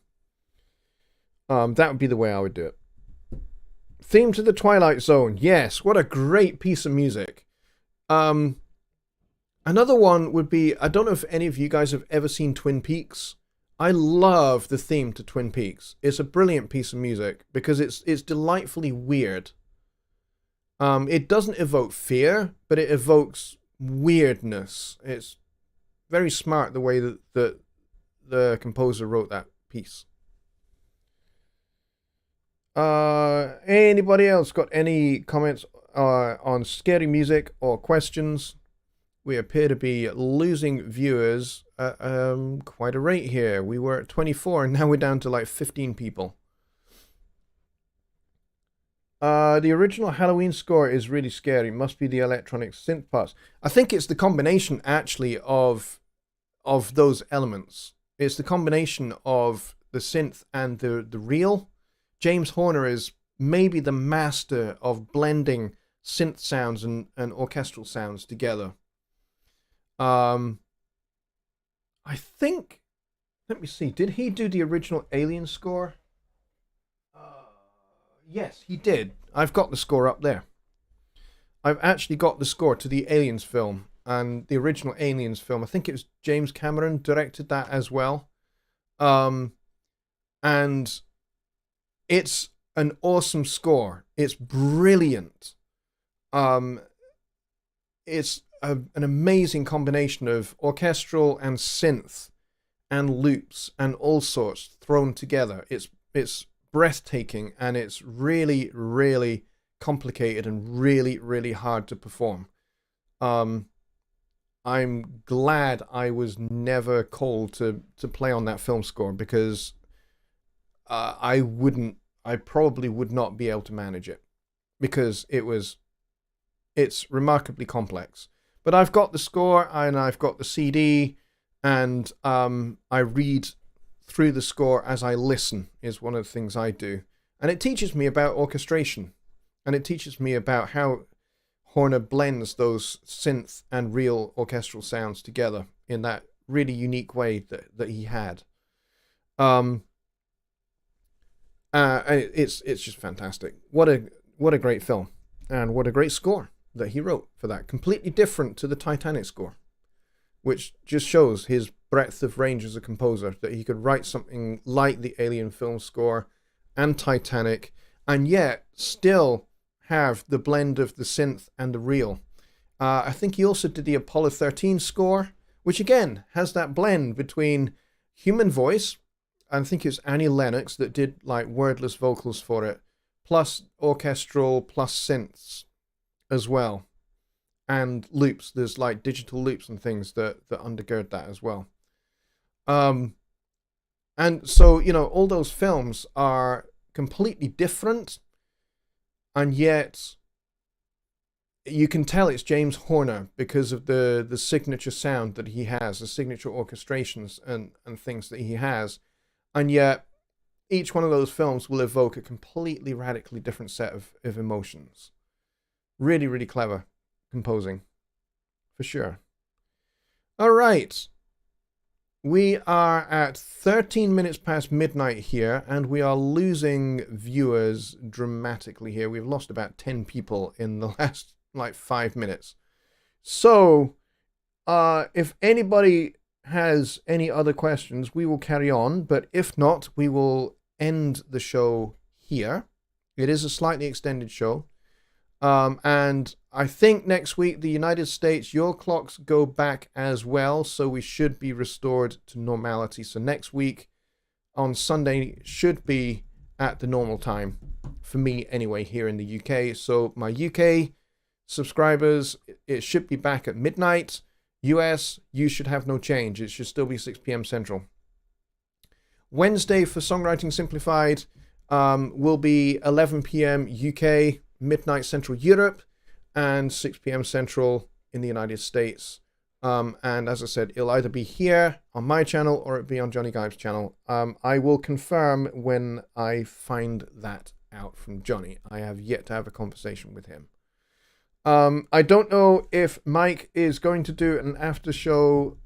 That would be the way I would do it. Theme to the Twilight Zone. Yes, what a great piece of music. Another one would be, I don't know if any of you guys have ever seen Twin Peaks. I love the theme to Twin Peaks. It's a brilliant piece of music because it's delightfully weird. It doesn't evoke fear, but it evokes weirdness. It's very smart the way that the composer wrote that piece. Anybody else got any comments on scary music or questions? We appear to be losing viewers at quite a rate here. We were at 24 and now we're down to like 15 people. The original Halloween score is really scary. Must be the electronic synth parts. I think it's the combination actually of those elements. It's the combination of the synth and the real. James Horner is maybe the master of blending synth sounds and orchestral sounds together. I think, let me see, did he do the original Alien score? Yes, he did. I've got the score up there. I've actually got the score to the Aliens film, and the original Aliens film. I think it was James Cameron directed that as well. And it's an awesome score. It's brilliant. It's an amazing combination of orchestral and synth and loops and all sorts thrown together. It's breathtaking, and it's really, really complicated and really, really hard to perform. I'm glad I was never called to play on that film score, because I probably would not be able to manage it, because it's remarkably complex. But I've got the score and I've got the CD, and I read through the score as I listen is one of the things I do. And it teaches me about orchestration, and it teaches me about how Horner blends those synth and real orchestral sounds together in that really unique way that he had. And it's just fantastic. What a great film, and what a great score that he wrote for that. Completely different to the Titanic score, which just shows his breadth of range as a composer, that he could write something like the Alien film score and Titanic, and yet still have the blend of the synth and the real. I think he also did the Apollo 13 score, which again has that blend between human voice. I think it's Annie Lennox that did like wordless vocals for it, plus orchestral, plus synths as well, and loops. There's like digital loops and things that undergird that as well. And so, you know, all those films are completely different, and yet you can tell it's James Horner because of the signature sound that he has, the signature orchestrations and things that he has. And yet each one of those films will evoke a completely radically different set of emotions. Really, really clever composing, for sure. All right. We are at 13 minutes past midnight here, and we are losing viewers dramatically here. We've lost about 10 people in the last, 5 minutes. So, if anybody has any other questions, we will carry on. But if not, we will end the show here. It is a slightly extended show. And I think next week, the United States, your clocks go back as well, so we should be restored to normality. So next week on Sunday should be at the normal time, for me anyway, here in the UK. So my UK subscribers, it should be back at midnight. US, you should have no change. It should still be 6 p.m. Central. Wednesday for Songwriting Simplified will be 11 p.m. UK, midnight Central Europe, and 6 p.m. Central in the United States. And as I said, it'll either be here on my channel or it'll be on Jonny Gibe's channel. I will confirm when I find that out from Jonny. I have yet to have a conversation with him. I don't know if Mike is going to do an after show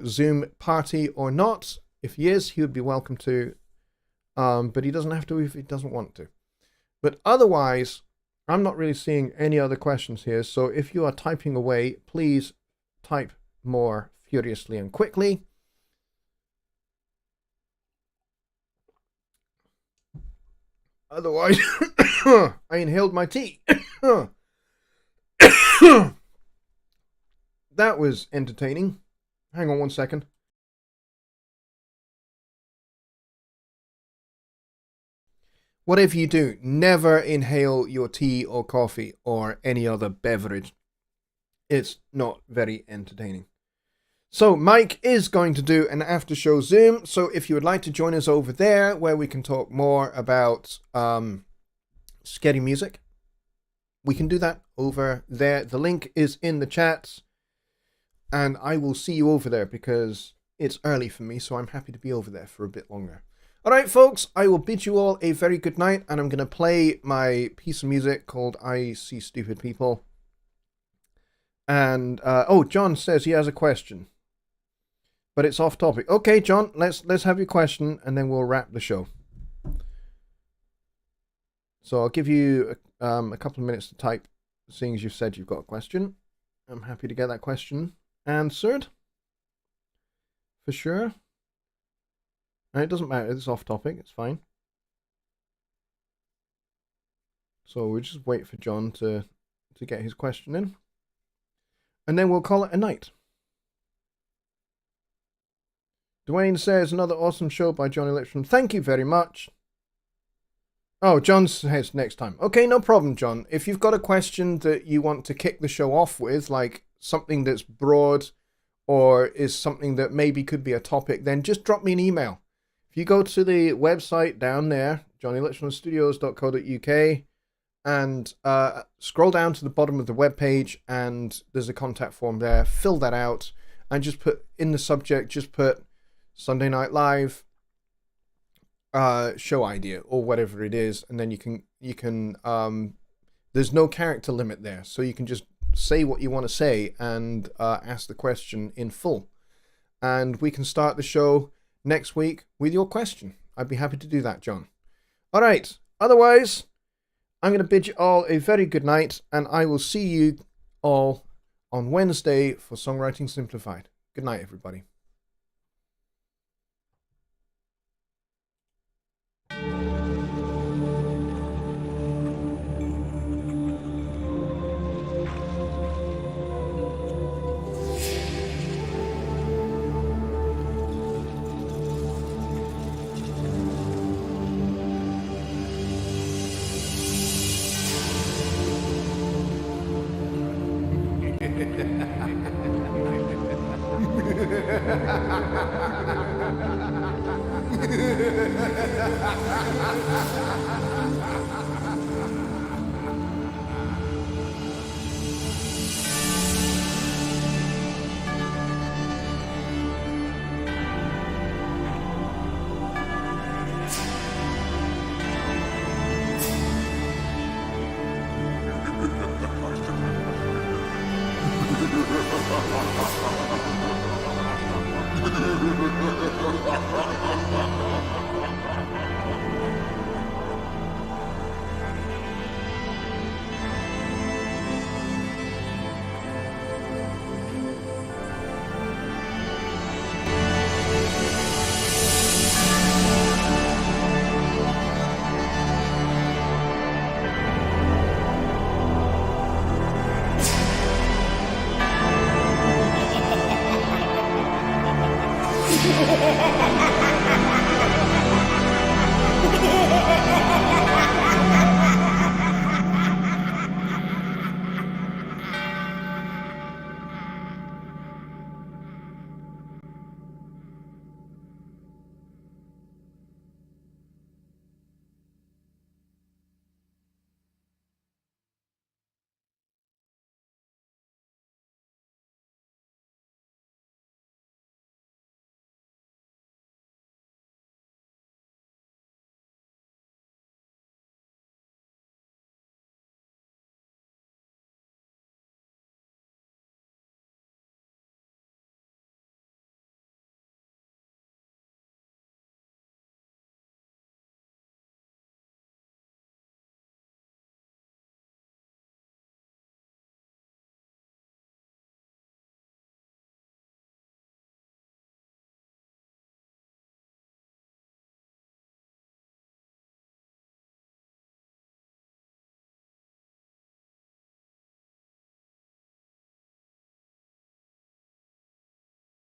Zoom party or not. If he is, he would be welcome to. But he doesn't have to if he doesn't want to. But otherwise, I'm not really seeing any other questions here. So if you are typing away, please type more furiously and quickly. Otherwise, I inhaled my tea. That was entertaining. Hang on one second. Whatever you do, never inhale your tea or coffee or any other beverage. It's not very entertaining. So Mike is going to do an after show Zoom. So if you would like to join us over there where we can talk more about scary music, we can do that over there. The link is in the chat. And I will see you over there because it's early for me. So I'm happy to be over there for a bit longer. All right, folks, I will bid you all a very good night. And I'm going to play my piece of music called I See Stupid People. And, oh, John says he has a question. But it's off topic. Okay, John, let's have your question and then we'll wrap the show. So I'll give you a couple of minutes to type, seeing as you've said you've got a question. I'm happy to get that question answered. For sure. And it doesn't matter, it's off topic, it's fine. So we'll just wait for John to get his question in. And then we'll call it a night. Dwayne says, another awesome show by Jonny Lipsham. Thank you very much. Oh, John says next time. Okay, no problem, John. If you've got a question that you want to kick the show off with, like something that's broad or is something that maybe could be a topic, then just drop me an email. If you go to the website down there, jonnylipshamstudios.co.uk, and scroll down to the bottom of the webpage, and there's a contact form there. Fill that out, and just put in the subject, just put Sunday Night Live show idea or whatever it is, and then you can there's no character limit there, so you can just say what you want to say and ask the question in full, and we can start the show next week with your question. I'd be happy to do that, John. All right, otherwise I'm going to bid you all a very good night, and I will see you all on Wednesday for Songwriting Simplified. Good night, everybody. Ha ha ha ha ha!